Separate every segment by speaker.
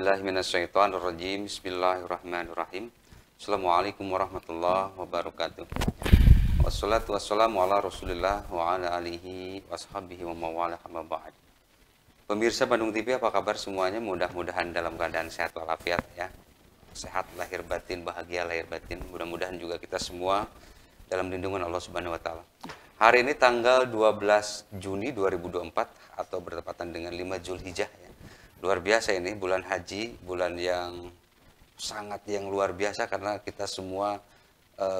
Speaker 1: billahi minasyaitonirrajim. Bismillahirrahmanirrahim. Assalamualaikum warahmatullahi wabarakatuh. Wassalatu wassalamu ala Rasulillah wa ala alihi washabihi wa mawala amma ba'd. Pemirsa Bandung TV, apa kabar semuanya? Mudah-mudahan dalam keadaan sehat walafiat ya. Sehat lahir batin, bahagia lahir batin. Mudah-mudahan juga kita semua dalam lindungan Allah Subhanahu wa taala. Hari ini tanggal 12 Juni 2024 atau bertepatan dengan 5 Zulhijjah ya. Luar biasa ini bulan haji, bulan yang sangat yang luar biasa karena kita semua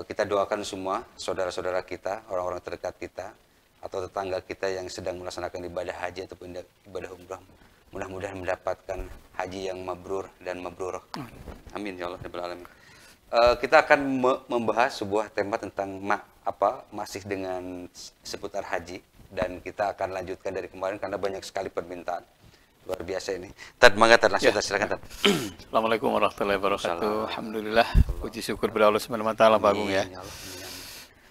Speaker 1: kita doakan semua saudara-saudara kita, orang-orang terdekat kita atau tetangga kita yang sedang melaksanakan ibadah haji ataupun ibadah umrah. Mudah-mudahan mendapatkan haji yang mabrur dan mabrurah. Amin ya Allah rabbal alamin. Kita akan membahas sebuah tema tentang masih dengan seputar haji, dan kita akan lanjutkan dari kemarin karena banyak sekali permintaan. Luar biasa ini. Tad, mangga Tad, langsung silakan Tad.
Speaker 2: Assalamualaikum warahmatullahi wabarakatuh. Alhamdulillah, puji syukur kepada Allah Subhanahu wa taala, Pak Agung ya.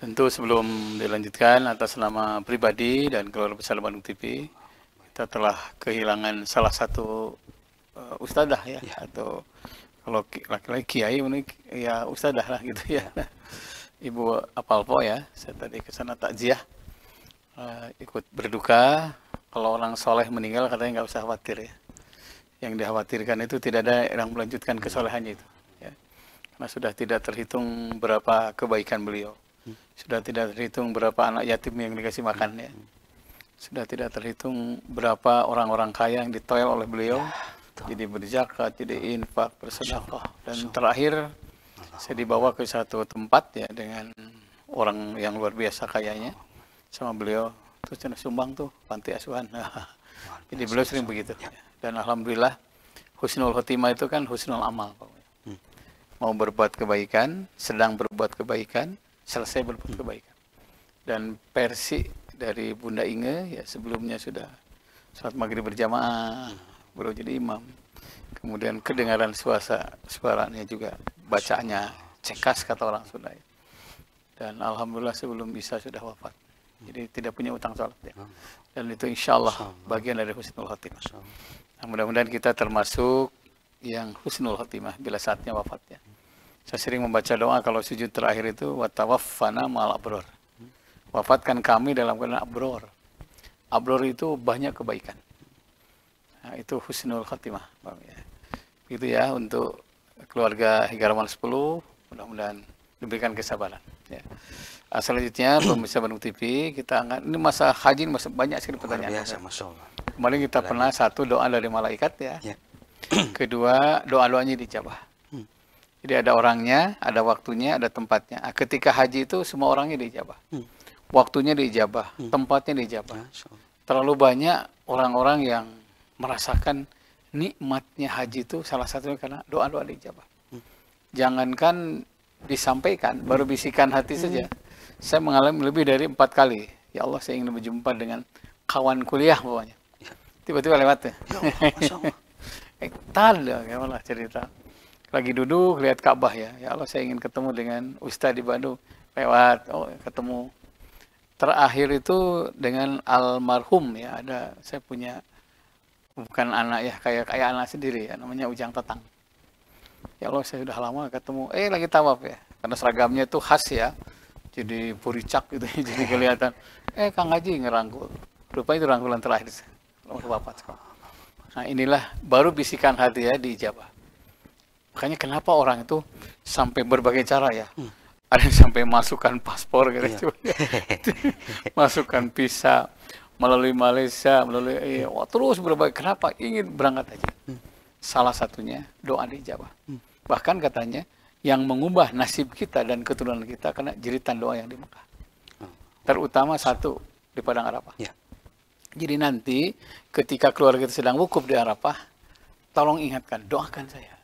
Speaker 2: Tentu sebelum dilanjutkan, atas nama pribadi dan keluarga besar Bandung TV, kita telah kehilangan salah satu ustadzah ya, atau kalau laki-laki kiai ini ya ustadzah lah gitu ya. Ibu Apalpo ya, saya tadi ke sana takziah, ikut berduka. Kalau orang soleh meninggal katanya nggak usah khawatir ya. Yang dikhawatirkan itu tidak ada yang melanjutkan kesolehannya itu. Ya. Karena sudah tidak terhitung berapa kebaikan beliau. Sudah tidak terhitung berapa anak yatim yang dikasih makan ya. Sudah tidak terhitung berapa orang-orang kaya yang ditoel oleh beliau. Jadi berzakat, jadi infak, bersedekah. Dan terakhir saya dibawa ke satu tempat ya dengan orang yang luar biasa kayanya sama beliau. Terus cina sumbang tuh panti asuhan. Jadi beliau sering begitu. Dan alhamdulillah husnul khotimah itu kan husnul amal. Mau berbuat kebaikan, sedang berbuat kebaikan, selesai berbuat kebaikan. Dan versi dari Bunda Inge ya sebelumnya sudah salat maghrib berjamaah, beliau jadi imam. Kemudian kedengaran suaranya juga, bacaannya cekas kata orang Sunda. Dan alhamdulillah sebelum bisa sudah wafat. Jadi tidak punya utang salat ya. Dan itu insya Allah bagian dari husnul khotimah. Nah, mudah-mudahan kita termasuk yang husnul khotimah bila saatnya wafat ya. Saya sering membaca doa kalau sujud terakhir itu wa tawaffana ma'al abror. Wafatkan kami dalam keadaan abror. Abror itu banyak kebaikan. Nah, itu husnul khotimah. Gitu ya untuk keluarga Higarawan 10, mudah-mudahan diberikan kesabaran ya. Selanjutnya pemirsa Bandung TV, kita angkat ini masa haji, masa banyak sekali pertanyaan.
Speaker 1: Biasa, Masya Allah.
Speaker 2: Kemarin kita pernah satu doa dari malaikat ya. Kedua doa-doanya dijabah. Jadi ada orangnya, ada waktunya, ada tempatnya. Ketika haji itu semua orangnya dijabah. Waktunya dijabah, tempatnya dijabah. Terlalu banyak orang-orang yang merasakan nikmatnya haji itu salah satunya karena doa-doa dijabah. Jangankan disampaikan, baru bisikan hati saja. Saya mengalami lebih dari 4 kali. Ya Allah, saya ingin berjumpa dengan kawan kuliah pokoknya. Tiba-tiba lewat ya. Gimana cerita. Lagi duduk lihat Ka'bah ya. Ya Allah, saya ingin ketemu dengan Ustadz di Bandung. Lewat, ketemu. Terakhir itu dengan almarhum ya. Ada, saya punya bukan anak ya, kayak anak sendiri ya, namanya Ujang Tetang. Ya Allah, saya sudah lama ketemu. Lagi tawaf ya. Karena seragamnya itu khas ya. Jadi puricak gitu, jadi kelihatan. Kang Haji ngerangkul. Rupanya itu rangkulan terakhir. Bapak. Nah inilah baru bisikan hati ya diijabah. Makanya kenapa orang itu sampai berbagai cara ya. Ada yang sampai masukkan paspor gitu. Masukkan visa melalui Malaysia, melalui terus berbagai. Kenapa? Ingin berangkat aja. Salah satunya doa diijabah. Bahkan katanya yang mengubah nasib kita dan keturunan kita karena jeritan doa yang di Mekah. Terutama satu di Padang Arafah. Jadi nanti ketika keluarga kita sedang wukuf di Arafah, tolong ingatkan, doakan saya.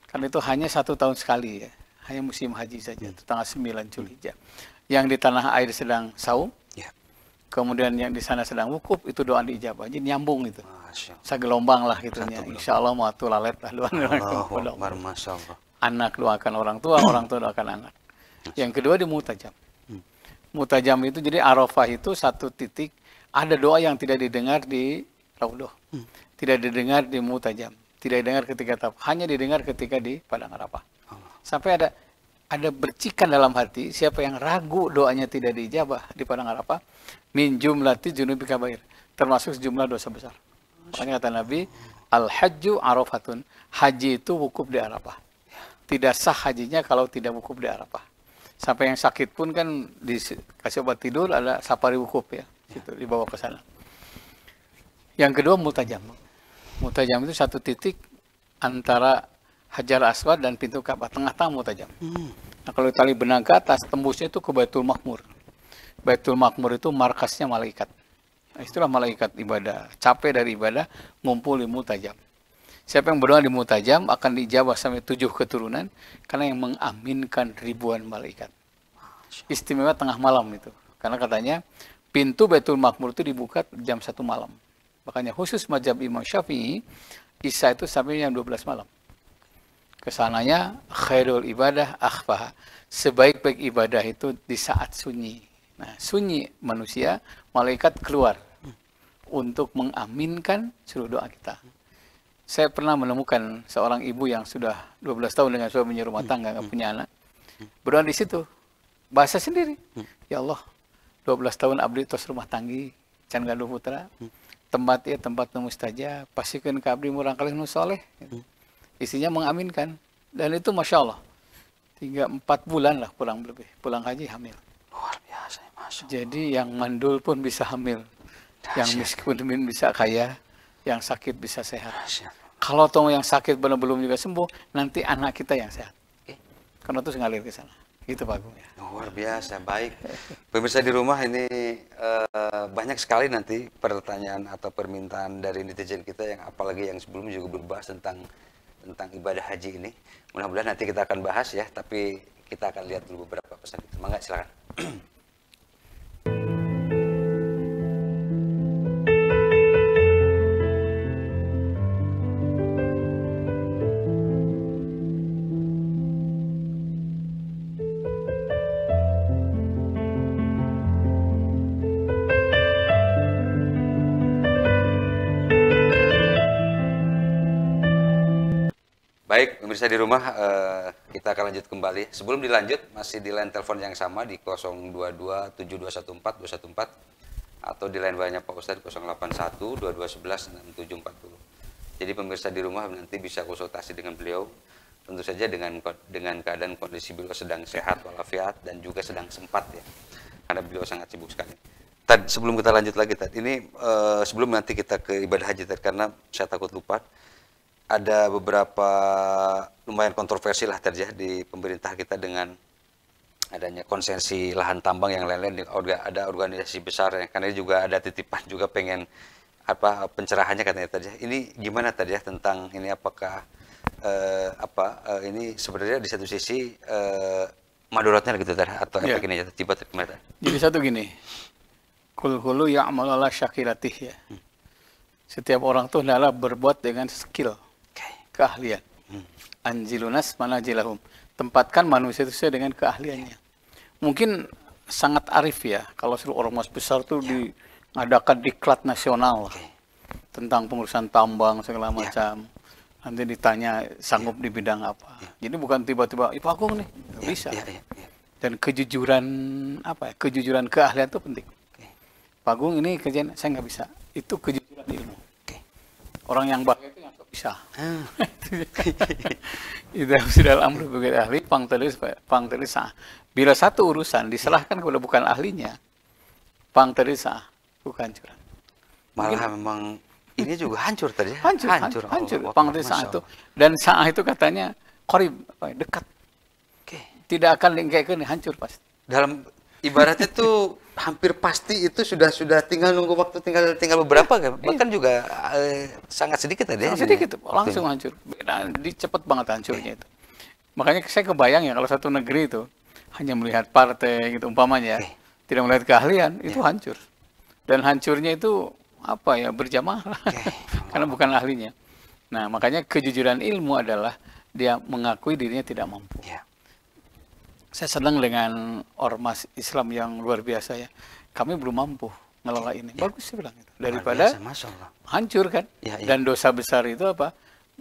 Speaker 2: Karena itu hanya 1 tahun sekali ya. Hanya musim haji saja, tanggal 9 Zulhijjah. Yang di tanah air sedang saum, kemudian yang di sana sedang wukuf, itu doa diijabah. Jadi nyambung itu. Segelombang lah gitunya. Insya Allah mau lalet lah doa.
Speaker 1: Masya Allah.
Speaker 2: Anak doakan orang tua doakan anak. Yang kedua di mutajam. Mutajam itu jadi Arafah itu satu titik, ada doa yang tidak didengar di Raudhah. Tidak didengar di mutajam. Tidak didengar ketika tawaf, hanya didengar ketika di padang Arafah. Sampai ada bercikan dalam hati, siapa yang ragu doanya tidak diijabah di padang Arafah, min jumlati junubi kabair, termasuk sejumlah dosa besar. Makanya kata Nabi, al-hajju arafatun, haji itu wukuf di Arafah. Tidak sah hajinya kalau tidak wukuf di Arafah. Sampai yang sakit pun kan dikasih obat tidur, ada safari wukuf ya, situ dibawa ke sana. Yang kedua multajam. Multajam itu satu titik antara Hajar Aswad dan pintu Ka'bah, tengah-tengah multajam. Nah, kalau tali benang ke atas, tembusnya itu ke Baitul Ma'mur. Baitul Ma'mur itu markasnya malaikat. Nah, itulah malaikat ibadah. Capek dari ibadah, ngumpul di multajam. Siapa yang berdoa di multajam akan dijabah sampai 7 keturunan, karena yang mengaminkan ribuan malaikat. Istimewa tengah malam itu. Karena katanya, pintu Baitul Ma'mur itu dibuka jam 1 malam. Makanya khusus mazhab Imam Syafi'i, Isya itu sampai jam 12 malam. Kesananya khairul ibadah akhfaha. Sebaik-baik ibadah itu di saat sunyi. Nah, sunyi manusia, malaikat keluar untuk mengaminkan seluruh doa kita. Saya pernah menemukan seorang ibu yang sudah 12 tahun dengan suaminya rumah tangga, nggak punya anak. Berdoa di situ, bahasa sendiri. Ya Allah, 12 tahun abdi tos rumah tanggi, can gaduh putra. Tempat ya tempat mustajab, pastikan ke abdi murang kali nu soleh. Isinya mengaminkan, dan itu masya Allah 3-4 bulan lah kurang lebih pulang haji hamil.
Speaker 1: Luar biasa, masya Allah.
Speaker 2: Jadi yang mandul pun bisa hamil, yang miskin bisa kaya, yang sakit bisa sehat. Kalau toh yang sakit belum juga sembuh, nanti anak kita yang sehat. Karena itu ngalir ke sana. Gitu Pak Agung ya.
Speaker 1: Luar biasa, baik. Pemirsa di rumah ini banyak sekali nanti pertanyaan atau permintaan dari netizen kita yang apalagi yang sebelumnya juga berbahas tentang ibadah haji ini. Mudah-mudahan nanti kita akan bahas ya, tapi kita akan lihat dulu beberapa pesan. Semangat, silakan. Baik, pemirsa di rumah, kita akan lanjut kembali. Sebelum dilanjut, masih di line telepon yang sama di 022-7214-214 atau di line banyak Pak Ustadz 081-2211-6740. Jadi pemirsa di rumah nanti bisa konsultasi dengan beliau, tentu saja dengan keadaan kondisi beliau sedang sehat walafiat dan juga sedang sempat ya, karena beliau sangat sibuk sekali. Sebelum kita lanjut lagi, ini sebelum nanti kita ke ibadah haji, karena saya takut lupa. Ada beberapa lumayan kontroversi lah terjadi di pemerintah kita dengan adanya konsesi lahan tambang yang lain-lain. Ada organisasi besar yang karena juga ada titipan juga pengen pencerahannya katanya tadi. Ini gimana tadi ya tentang ini, apakah ini sebenarnya di satu sisi maduratnya gitu tadi atau efek ini tiba terkemana?
Speaker 2: Jadi satu gini, kul ya'mal ala syakiratih ya. Setiap orang tuh adalah berbuat dengan skill, keahlian. Anzilunas manajilahum. Tempatkan manusia itu sesuai dengan keahliannya. Mungkin sangat arif ya, kalau seluruh ormas besar tuh diadakan diklat nasional tentang pengurusan tambang segala macam. Nanti ditanya sanggup di bidang apa. Jadi bukan tiba-tiba, Pak Agung nih, nggak bisa. Dan kejujuran kejujuran keahlian itu penting. Pak Agung ini kerjaan saya nggak bisa. Itu kejujuran ilmu. Orang yang baik itu yang nggak bisa. Itu sudah amr begitu ahli pang sah. Bila satu urusan diserahkan kepada bukan ahlinya, pang sah, bukan curang.
Speaker 1: Malah memang ini juga hancur tadi.
Speaker 2: Hancur. Pang sah itu, dan sah itu katanya qarib, dekat. Tidak akan kayak gini, hancur pasti.
Speaker 1: Dalam ibaratnya tuh hampir pasti itu sudah tinggal nunggu waktu, tinggal beberapa kan, bahkan juga sangat sedikit tadi.
Speaker 2: Sedikit langsung hancur. Cepet banget hancurnya itu. Makanya saya kebayang ya kalau satu negeri itu hanya melihat partai gitu umpamanya, tidak melihat keahlian, itu hancur. Dan hancurnya itu berjamaah karena bukan ahlinya. Nah, makanya kejujuran ilmu adalah dia mengakui dirinya tidak mampu. Saya senang dengan ormas Islam yang luar biasa ya. Kami belum mampu ngelola ini. Bagus sih bilang itu. Daripada hancur kan. Dan dosa besar itu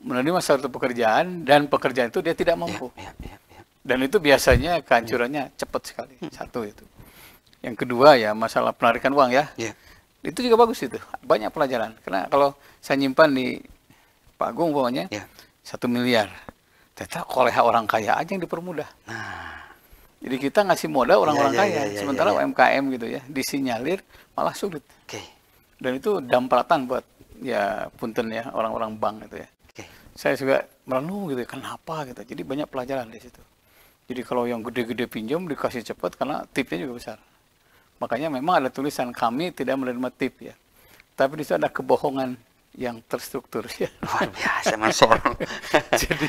Speaker 2: menerima satu pekerjaan dan pekerjaan itu dia tidak mampu. Dan itu biasanya kehancurannya cepat sekali. Satu itu. Yang kedua ya masalah penarikan uang ya. Itu juga bagus itu. Banyak pelajaran. Karena kalau saya nyimpan di Pak Agung pokoknya 1 miliar. Ternyata oleh orang kaya aja yang dipermudah. Jadi kita ngasih modal orang-orang kaya. Sementara UMKM gitu ya. Disinyalir malah sulit. Dan itu dampratan buat ya punten ya orang-orang bank gitu ya. Saya juga merenung gitu ya. Kenapa gitu. Jadi banyak pelajaran di situ. Jadi kalau yang gede-gede pinjam dikasih cepat karena tipnya juga besar. Makanya memang ada tulisan kami tidak menerima tip ya. Tapi di situ ada kebohongan yang terstruktur ya.
Speaker 1: Luar biasa Masya Allah.
Speaker 2: Jadi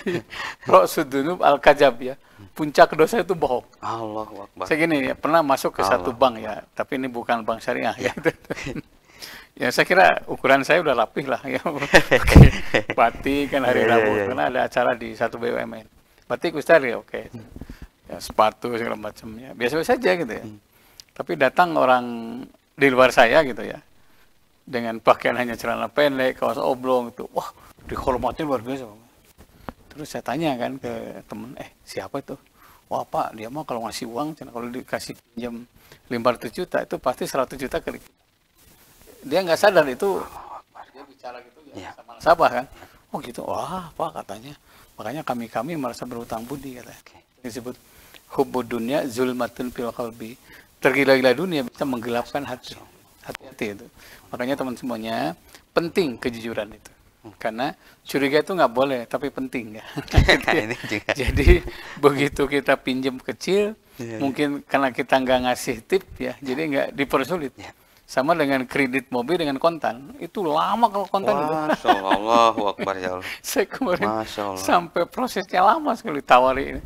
Speaker 2: Ra'sudunub al-kadzab ya. Puncak dosa itu bohong.
Speaker 1: Allahu Akbar.
Speaker 2: Saya gini ya, pernah masuk ke satu bank ya, tapi ini bukan bank syariah ya. Ya saya kira ukuran saya udah rapih lah ya. Batik kan hari Rabu karena ada acara di satu BUMN. Batik Ustaz ya oke. Ya, sepatu segala macam ya. Biasa-biasa saja gitu ya. Tapi datang orang di luar saya gitu ya. Dengan pakaian hanya celana pendek, kaos oblong itu. Wah, dihormatin luar biasa. Terus saya tanya kan ke temen, siapa itu? Wah Pak, dia mah kalau ngasih uang, kalau dikasih pinjam 500 juta itu pasti 100 juta ke dia nggak sadar itu. Dia bicara gitu ya sama nasabah kan. Oh gitu, wah Pak katanya. Makanya kami merasa berhutang budi katanya. Disebut hubbud dunya zulmatun fil qalbi. Tergila-gila dunia bisa menggelapkan hati. Hati-hati itu. Makanya teman semuanya penting kejujuran itu. Karena curiga itu nggak boleh, tapi penting ya. Jadi begitu kita pinjam kecil, mungkin karena kita nggak ngasih tip ya, jadi nggak dipersulit. Sama dengan kredit mobil dengan kontan, itu lama kalau kontan itu.
Speaker 1: Masya Allah, Allahu Akbar ya Allah.
Speaker 2: Saya kemarin sampai prosesnya lama sekali tawari ini.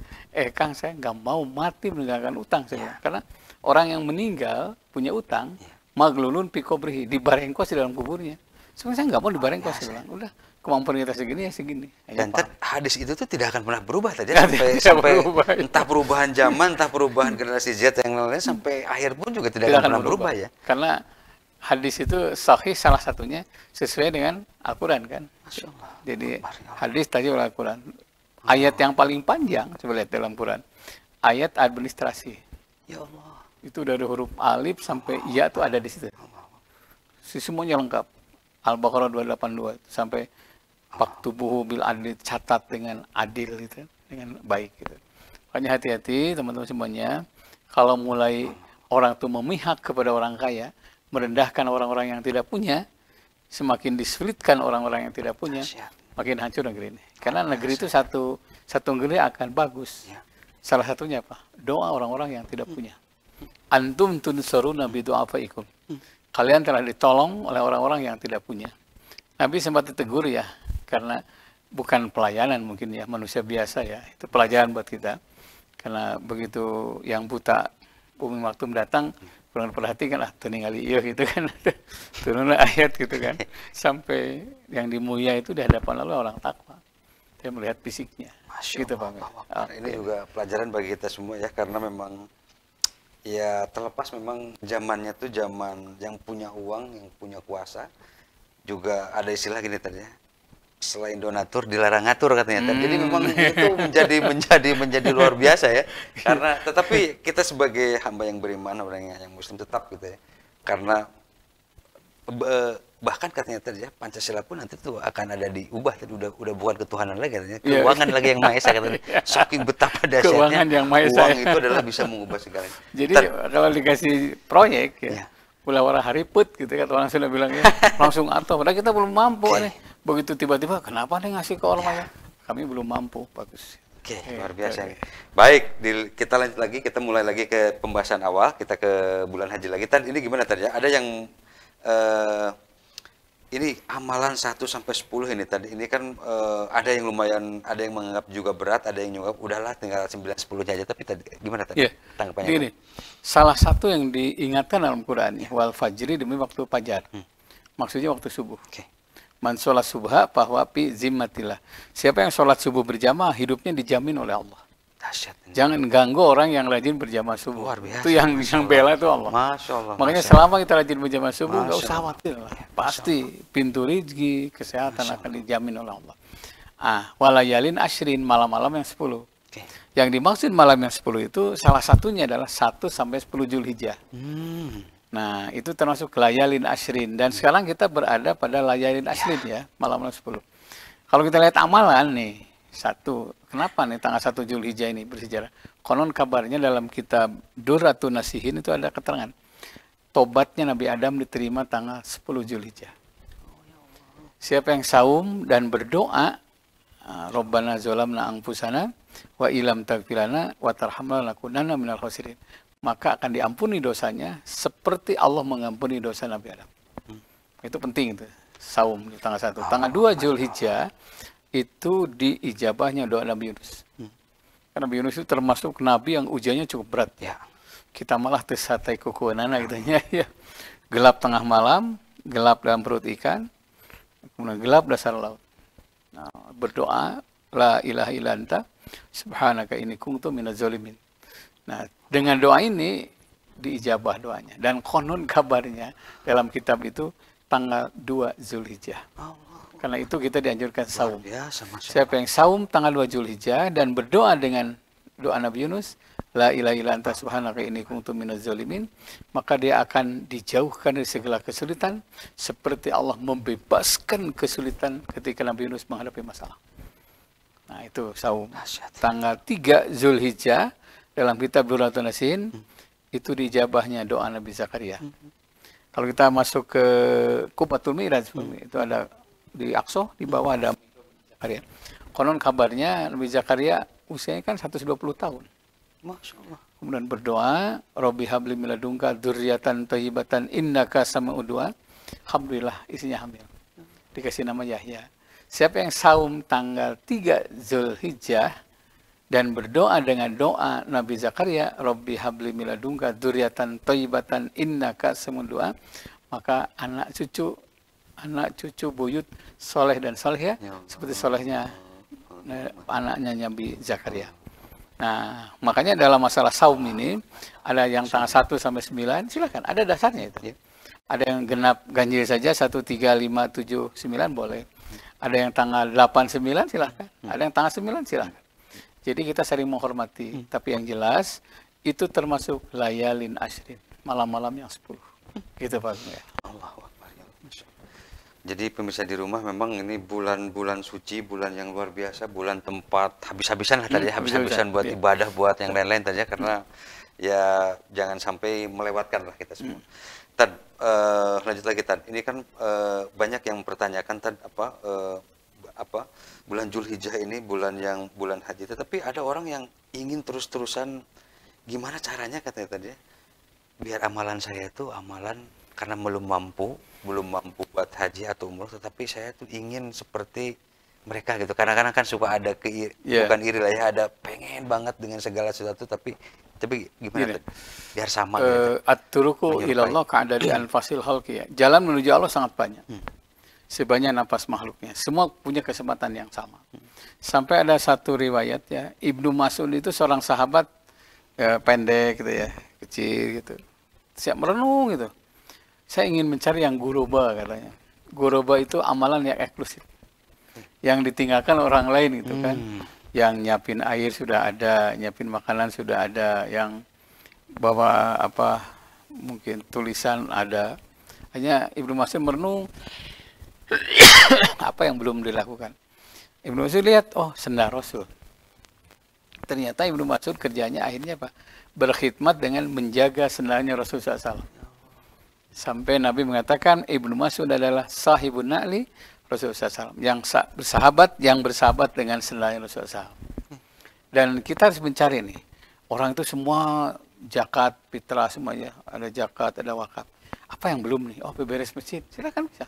Speaker 2: Kang saya nggak mau mati meninggalkan utang saya. Karena orang yang meninggal punya utang, maglulun pikobrihi, dibarengkos di dalam kuburnya. Sebenarnya saya nggak mau dibarengkos, saya bilang. Udah kemampuan kita segini ya segini.
Speaker 1: Dan hadis itu tuh tidak akan pernah berubah tadi sampai entah perubahan zaman, entah perubahan generasi Z yang lainnya sampai akhir pun juga tidak akan pernah berubah ya.
Speaker 2: Karena hadis itu sahih salah satunya sesuai dengan Al-Quran kan. Jadi hadis tadi oleh Al-Quran. Ayat yang paling panjang coba lihat dalam Quran. Ayat administrasi. Ya Allah. Itu dari huruf alif sampai ya itu ada di situ. Semuanya lengkap. Al-Baqarah 282 sampai faktubuhu bil adli, catat dengan adil gitu, dengan baik gitu. Makanya hati-hati teman-teman semuanya, kalau mulai orang itu memihak kepada orang kaya, merendahkan orang-orang yang tidak punya, semakin disulitkan orang-orang yang tidak punya, makin hancur negeri ini. Karena negeri itu satu negeri akan bagus. Salah satunya apa? Doa orang-orang yang tidak punya. Antum tunsaruna bi du'afaikum. Kalian telah ditolong oleh orang-orang yang tidak punya. Nabi sempat ditegur ya, karena bukan pelayanan mungkin ya, manusia biasa ya. Itu pelajaran buat kita. Karena begitu yang buta Umi Maktum datang, kurang perhatikan ningali iya gitu kan. Turunlah ayat gitu kan. Sampai yang dimulia itu di hadapan lalu orang takwa. Dia melihat fisiknya. Gitu Pak.
Speaker 1: Ini juga pelajaran bagi kita semua ya, karena memang ya terlepas memang zamannya tuh zaman yang punya uang, yang punya kuasa. Juga ada istilah gini tadi ya, selain donatur dilarang ngatur katanya. Jadi memang itu menjadi luar biasa ya. Karena tetapi kita sebagai hamba yang beriman, orang yang muslim tetap gitu ya. Karena bahkan katanya tadi ya, Pancasila pun nanti tuh akan ada diubah, tadi udah bukan ketuhanan lagi katanya, keuangan lagi yang Maha Esa katanya. Saking betapa dahsyatnya
Speaker 2: yang Maha Esa,
Speaker 1: uang itu adalah bisa mengubah segalanya.
Speaker 2: Jadi kalau dikasih proyek ya, ulah-ulah hariput gitu kan orang sudah bilang ya, langsung atau padahal kita belum mampu nih. Begitu tiba-tiba kenapa nih ngasih ke orang kaya? Kami belum mampu, bagus.
Speaker 1: Luar biasa. Baik, kita lanjut lagi, kita mulai lagi ke pembahasan awal, kita ke bulan haji lagi. Ini gimana tadi ya? Ada yang ini amalan 1 sampai 10 ini tadi. Ini kan ada yang lumayan, ada yang menganggap juga berat, ada yang menganggap udahlah tinggal 9 10-nya aja, tapi tadi gimana tadi? Tanggapannya?
Speaker 2: Gini, salah satu yang diingatkan dalam Quran wal fajri demi waktu fajar. Maksudnya waktu subuh. Man sholat subha bahwa fi zimmatillah. Siapa yang sholat subuh berjamaah, hidupnya dijamin oleh Allah. Jangan ganggu orang yang rajin berjamaah subuh. Itu yang bela itu Allah.
Speaker 1: Masya Allah.
Speaker 2: Makanya selama kita rajin berjamaah subuh, nggak usah khawatir lah. Pasti pintu rezeki, kesehatan akan dijamin oleh Allah. Walayalin ashrin, malam-malam yang 10.
Speaker 1: Oke.
Speaker 2: Yang dimaksud malam yang 10 itu salah satunya adalah 1 sampai 10 Zulhijjah. Nah, itu termasuk layalin ashrin. Dan sekarang kita berada pada layalin ashrin ya, malam-malam 10. Kalau kita lihat amalan nih, kenapa nih tanggal 1 Zulhijjah ini bersejarah? Konon kabarnya dalam kitab Durratun Nasihin itu ada keterangan. Tobatnya Nabi Adam diterima tanggal 10 Zulhijjah. Siapa yang saum dan berdoa, Rabbana zolamna anfusana wa ilam taghfirlana wa tarhamna lakunanna minal khasirin, maka akan diampuni dosanya seperti Allah mengampuni dosa Nabi Adam. Itu penting itu. Saum di tanggal 1. Tanggal 2 Zulhijjah itu diijabahnya doa Nabi Yunus. Karena Nabi Yunus itu termasuk nabi yang ujiannya cukup berat.
Speaker 1: Ya.
Speaker 2: Kita malah tesatai kukuanana gitu ya. Gelap tengah malam, gelap dalam perut ikan, kemudian gelap dasar laut. Nah, berdoa la ilaha illa anta subhanaka inni kuntu minaz zalimin. Nah, dengan doa ini diijabah doanya. Dan konon kabarnya dalam kitab itu tanggal 2 Zulhijjah. Karena itu kita dianjurkan saum. Siapa yang saum tanggal 2 Zulhijjah dan berdoa dengan doa Nabi Yunus, la ilaha illa anta subhanaka inni kuntu minaz zalimin, maka dia akan dijauhkan dari segala kesulitan seperti Allah membebaskan kesulitan ketika Nabi Yunus menghadapi masalah. Nah, itu saum. Tanggal 3 Zulhijjah dalam kitab Durratun Nasihin itu dijabahnya doa Nabi Zakaria. Kalau kita masuk ke Qubatul Mi'raj, itu ada di Aqsa, di bawah ada Zakaria. Konon kabarnya Nabi Zakaria usianya kan 120 tahun.
Speaker 1: Masya Allah.
Speaker 2: Kemudian berdoa, Robbi habli miladungka dzurriatan thayyibatan innaka sami'ud du'a. Alhamdulillah isinya hamil. Dikasih nama Yahya. Siapa yang saum tanggal 3 Zulhijjah dan berdoa dengan doa Nabi Zakaria, Robbi habli miladungka dzurriatan thayyibatan innaka sami'ud du'a, maka anak cucu buyut soleh dan soleh ya, seperti solehnya anaknya Nabi Zakaria. Nah, makanya dalam masalah saum ini ada yang tanggal 1 sampai 9, silakan, ada dasarnya itu. Ada yang genap ganjil saja 1, 3, 5, 7, 9 boleh. Ada yang tanggal 8, 9 silakan. Ada yang tanggal 9 silakan. Jadi kita saling menghormati, tapi yang jelas itu termasuk layalin ashrin, malam-malam yang 10. Gitu Pak.
Speaker 1: Allahu Akbar. Jadi pemirsa di rumah memang ini bulan-bulan suci, bulan yang luar biasa, bulan tempat habis-habisan lah tadi, habis-habisan buat ibadah, buat yang lain-lain tadi ya, karena ya jangan sampai melewatkan lah kita semua. Tad, lanjut lagi Tad, ini kan banyak yang mempertanyakan Tad apa bulan Zulhijjah ini bulan haji, tetapi ada orang yang ingin terus-terusan gimana caranya katanya tadi ya, biar amalan saya itu amalan karena belum mampu buat haji atau umroh, tetapi saya tuh ingin seperti mereka gitu. Kadang-kadang kan suka ada bukan iri lah ya, ada pengen banget dengan segala sesuatu, tapi gimana tuh? Biar sama gitu.
Speaker 2: At-turuku ilallah ka'adadi anfasil khalqi. Jalan menuju Allah sangat banyak. Sebanyak napas makhluknya. Semua punya kesempatan yang sama. Sampai ada satu riwayat ya, Ibnu Mas'ud itu seorang sahabat pendek gitu ya, kecil gitu. Siap merenung gitu. Saya ingin mencari yang guroba katanya. Guroba itu amalan yang eksklusif. Yang ditinggalkan orang lain gitu kan. Yang nyiapin air sudah ada, nyiapin makanan sudah ada, yang bawa mungkin tulisan ada. Hanya Ibnu Mas'ud merenung apa yang belum dilakukan. Ibnu Mas'ud lihat, oh sendal Rasul. Ternyata Ibnu Mas'ud kerjanya akhirnya apa? Berkhidmat dengan menjaga sendalnya Rasulullah SAW. Sampai Nabi mengatakan Ibnu Mas'ud adalah sahibun na'li Rasulullah SAW, yang bersahabat dengan sendalnya Rasulullah SAW. Dan kita harus mencari nih, orang itu semua zakat, fitrah semuanya, ada zakat, ada wakaf. Apa yang belum nih? Oh, beberes masjid, silakan bisa.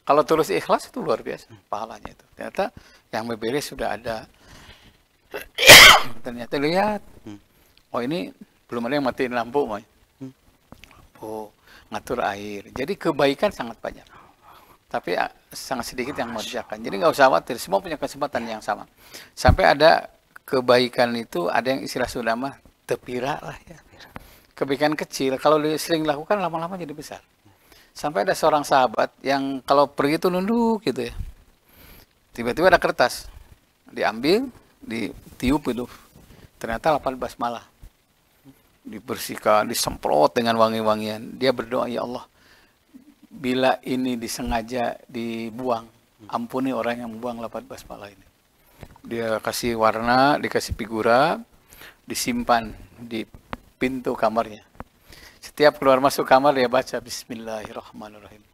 Speaker 2: Kalau tulus ikhlas itu luar biasa pahalanya itu. Ternyata yang beberes sudah ada. Ternyata lihat, oh ini belum ada yang matiin lampu, oh ngatur air. Jadi kebaikan sangat banyak. Tapi sangat sedikit yang mengerjakan. Jadi nggak usah khawatir, semua punya kesempatan yang sama. Sampai ada kebaikan itu, ada yang istilah Sunda mah tepira lah ya. Kebaikan kecil, kalau sering lakukan lama-lama jadi besar. Sampai ada seorang sahabat yang kalau pergi itu nunduk gitu ya. Tiba-tiba ada kertas, diambil, ditiup itu, ternyata lafal basmalah. Dibersihkan, disemprot dengan wangi-wangian. Dia berdoa, ya Allah, bila ini disengaja dibuang, ampuni orang yang membuang lafal basmalah ini. Dia kasih warna, dikasih figura, disimpan di pintu kamarnya. Setiap keluar masuk kamar dia baca Bismillahirrahmanirrahim.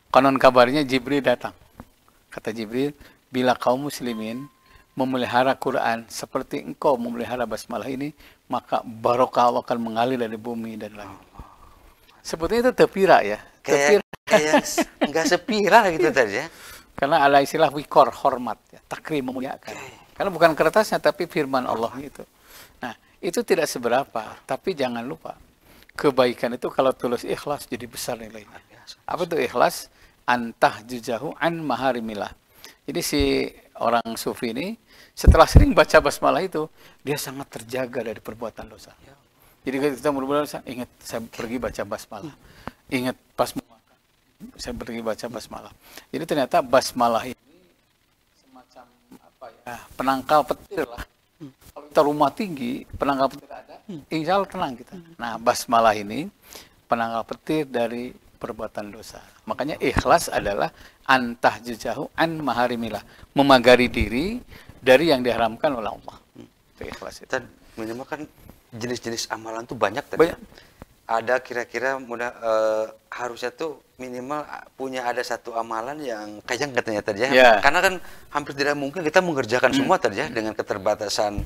Speaker 2: Konon kabarnya Jibril datang. Kata Jibril, bila kaum muslimin memelihara Quran seperti engkau memelihara basmalah ini, maka barokah Allah akan mengalir dari bumi dan langit. Sebetulnya itu tepira ya.
Speaker 1: Kayak nggak sepira gitu tadi ya.
Speaker 2: Karena ada istilah wikor, hormat, ya, takrim, memuliakan. Karena bukan kertasnya, tapi firman Allah itu. Nah, itu tidak seberapa, tapi jangan lupa, kebaikan itu kalau tulus ikhlas jadi besar nilainya. Apa itu ikhlas? Antah jujahu an maharimillah. Jadi si orang sufi ini, setelah sering baca basmalah itu, dia sangat terjaga dari perbuatan dosa. Jadi kita berbuat dosa, ingat saya pergi baca basmalah. Ingat pas mau makan, saya pergi baca basmalah. Jadi ternyata basmalah ini semacam apa ya, penangkal petir lah. Kalau kita rumah tinggi, penangkal petir ada, insya Allah tenang kita. Nah, basmalah ini penangkal petir dari perbuatan dosa. Makanya ikhlas adalah antah jujahu an maharimillah, memagari diri dari yang diharamkan oleh Allah. Itu ikhlas itu.
Speaker 1: Dan minimal kan jenis-jenis amalan tuh banyak tadi.
Speaker 2: Banyak.
Speaker 1: Ada kira-kira harusnya tuh minimal punya ada satu amalan yang kayang katanya tadi ya.
Speaker 2: Yeah.
Speaker 1: Karena kan hampir tidak mungkin kita mengerjakan semua tadi ya, dengan keterbatasan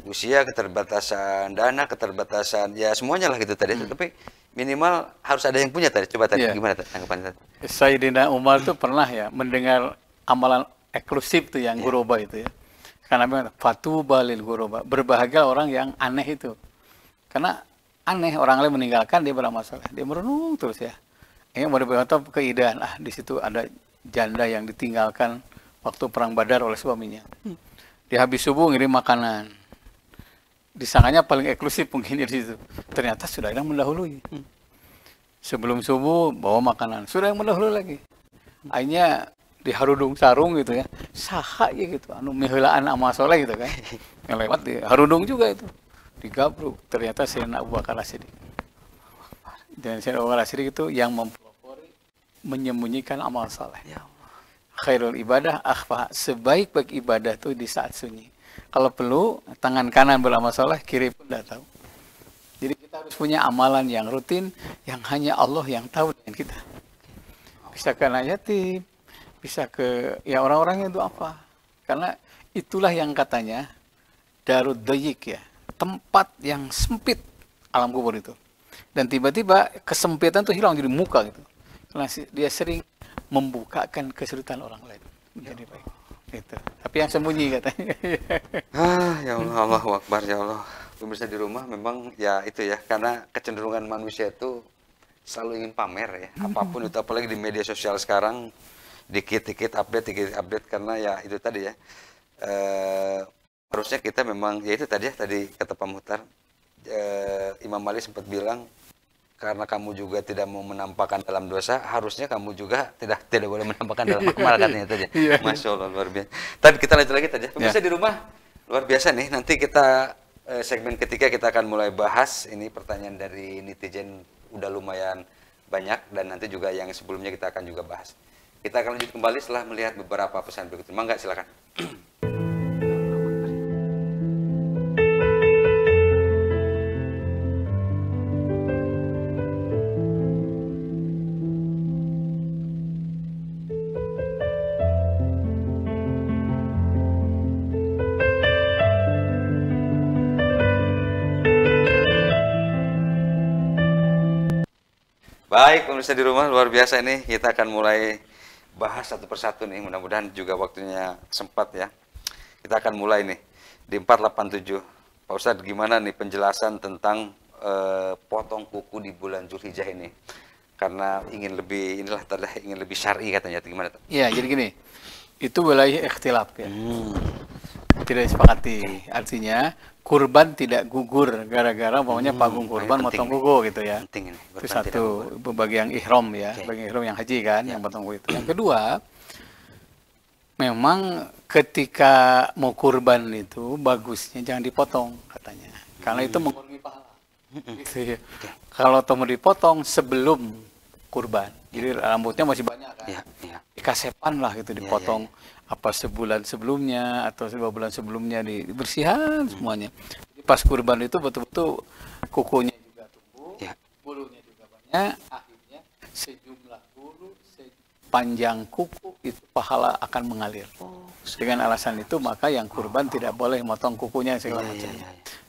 Speaker 1: usia, keterbatasan dana, keterbatasan ya semuanya lah gitu tadi. Tapi minimal harus ada yang punya tadi. Coba tadi gimana tanggapan tadi?
Speaker 2: Sayyidina Umar tuh pernah ya mendengar amalan eksklusif tuh yang guroba itu ya. Karena memang fatuba lil guroba, berbahagia orang yang aneh itu. Karena aneh, orang lain meninggalkan, dia bermasalah. Dia merenung terus ya. Ini mau dibentuk keindahan. Di situ ada janda yang ditinggalkan waktu perang Badar oleh suaminya. Dia habis subuh ngirim makanan. Disangkanya paling eksklusif mungkin di situ. Ternyata sudah yang mendahului. Sebelum subuh bawa makanan. Sudah yang mendahului lagi. Akhirnya di harudung sarung gitu ya. Saha ya gitu. Anu miheulaan amal soleh gitu kan. Yang lewat di harudung juga itu. Digabruk, ternyata Sayyidina Abu Bakar As-Siddiq. Dan Sayyidina Abu Bakar As-Siddiq itu yang mempelopori menyembunyikan amal saleh. Ya Allah. Khairul ibadah akhfa, sebaik-baik ibadah itu di saat sunyi. Kalau perlu tangan kanan beramal saleh, kiri pun tidak tahu. Jadi kita harus punya amalan yang rutin yang hanya Allah yang tahu dengan kita. Bisa ke anak yatim, bisa ke ya orang-orang yang itu apa? Karena itulah yang katanya darud dayyik ya. Tempat yang sempit alam kubur itu. Dan tiba-tiba kesempitan itu hilang jadi muka gitu. Karena dia sering membukakan kesulitan orang lain menjadi baik. Gitu. Tapi yang sembunyi katanya.
Speaker 1: Ya Allah, Allahu Akbar ya Allah. Pemirsa di rumah memang ya itu ya, karena kecenderungan manusia itu selalu ingin pamer ya. Apapun itu, apalagi di media sosial sekarang dikit-dikit update karena ya itu tadi ya. Harusnya kita memang ya itu tadi ya, tadi kata Pak Muhtar, Imam Ali sempat bilang karena kamu juga tidak mau menampakkan dalam dosa, harusnya kamu juga tidak boleh menampakkan dalam amal katanya tadi. Masya Allah, luar biasa. Tadi kita lanjut lagi tadi. Pemirsa di rumah luar biasa nih. Nanti kita segmen ketiga kita akan mulai bahas ini pertanyaan dari netizen udah lumayan banyak dan nanti juga yang sebelumnya kita akan juga bahas. Kita akan lanjut kembali setelah melihat beberapa pesan berikut. Mangga silakan. Baik, pemirsa di rumah, luar biasa ini. Kita akan mulai bahas satu persatu nih. Mudah-mudahan juga waktunya sempat ya. Kita akan mulai nih di 487. Pak Ustadz, gimana nih penjelasan tentang potong kuku di bulan Zulhijjah ini? Karena ingin lebih ingin lebih syar'i katanya. Gimana?
Speaker 2: Iya, jadi gini. Itu wilayah ikhtilaf ya. Tidak disepakati. Artinya kurban tidak gugur gara-gara maunya panggung kurban motong kuku gitu ya.
Speaker 1: Penting ini.
Speaker 2: Itu satu, bagi yang ihram ya, bagi ihram yang haji kan, yang potong kuku itu. Yang kedua, memang ketika mau kurban itu bagusnya jangan dipotong katanya. Karena itu mengurangi pahala. Gitu ya. Kalau mau dipotong sebelum kurban. Jadi rambutnya masih banyak kan. Dikasepan lah gitu dipotong. Apa sebulan sebelumnya atau 2 bulan sebelumnya dibersihan semuanya. Jadi pas kurban itu betul-betul kukunya juga tumbuh, bulunya juga banyak, akhirnya sejumlah bulu, sepanjang kuku itu pahala akan mengalir. Dengan alasan itu maka yang kurban tidak boleh motong kukunya segala macam.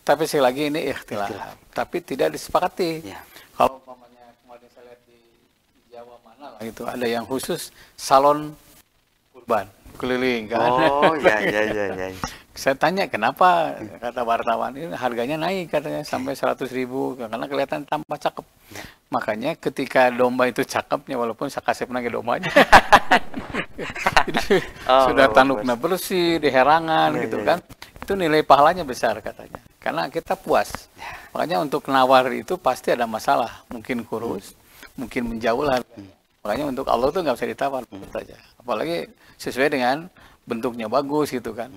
Speaker 2: Tapi sekali lagi ini ikhtilaf. Tapi tidak disepakati. Kalau umpamanya kemarin saya lihat di Jawa mana lah itu ada yang khusus salon kurban keliling kan.
Speaker 1: Oh ya.
Speaker 2: Saya tanya kenapa, kata wartawan ini harganya naik katanya sampai 100.000 karena kelihatan tambah cakep. Makanya ketika domba itu cakepnya walaupun sakasep nage dombanya. Sudah tanduknya bersih, diherangan gitu kan. Itu nilai pahalanya besar katanya. Karena kita puas. Makanya untuk nawar itu pasti ada masalah. Mungkin kurus, mungkin menjauh lah. Makanya untuk Allah tuh nggak bisa ditawar saja. Apalagi sesuai dengan bentuknya bagus gitu kan.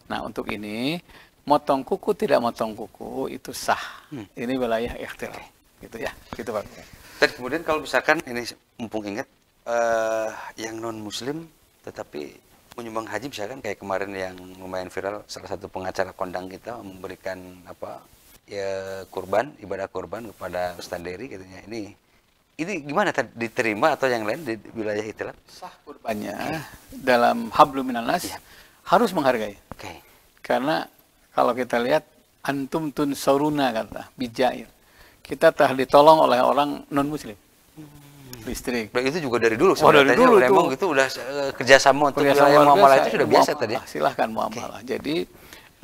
Speaker 2: Nah untuk ini motong kuku tidak motong kuku itu sah. Ini wilayah ikhtilaf. Gitu ya. Gitu Pak.
Speaker 1: Dan kemudian kalau misalkan ini mumpung ingat yang non muslim tetapi menyumbang haji misalkan kayak kemarin yang lumayan viral salah satu pengacara kondang kita memberikan kurban ibadah kurban kepada Ustaz Dery katanya ini gimana diterima atau yang lain di wilayah ikhtilaf?
Speaker 2: Sah kurbannya dalam hablum minanas harus menghargai. Karena kalau kita lihat antum tun sauruna kata bijair. Kita telah ditolong oleh orang non muslim. Listrik.
Speaker 1: Itu juga dari dulu
Speaker 2: dari dulu
Speaker 1: memang itu udah kerjasama untuk wilayah muamalah itu sudah biasa tadi.
Speaker 2: Silahkan muamalah. Jadi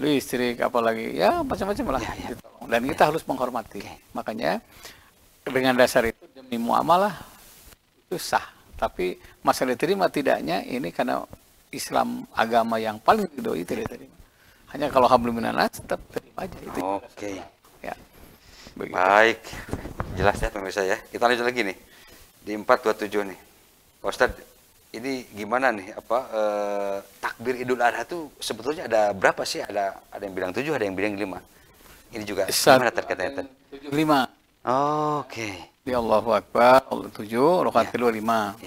Speaker 2: listrik apalagi ya macam-macam lah ditolong. Dan kita harus menghormati. Makanya dengan dasar itu demi muamalah itu sah. Tapi masalah diterima tidaknya ini karena Islam agama yang paling ridhoi tidak diterima. Hanya kalau hablum minanas tetap terima aja itu. Ya. Begitu.
Speaker 1: Baik. Jelas ya pemirsa ya. Kita lanjut lagi nih. Di 427 nih. Pak Ustadz, ini gimana nih takbir Idul Adha itu sebetulnya ada berapa sih? Ada yang bilang 7, ada yang bilang 5. Ini juga gimana terkait-kaitan?
Speaker 2: 75. Di Allahu Akbar 7, rakaat kedua 5.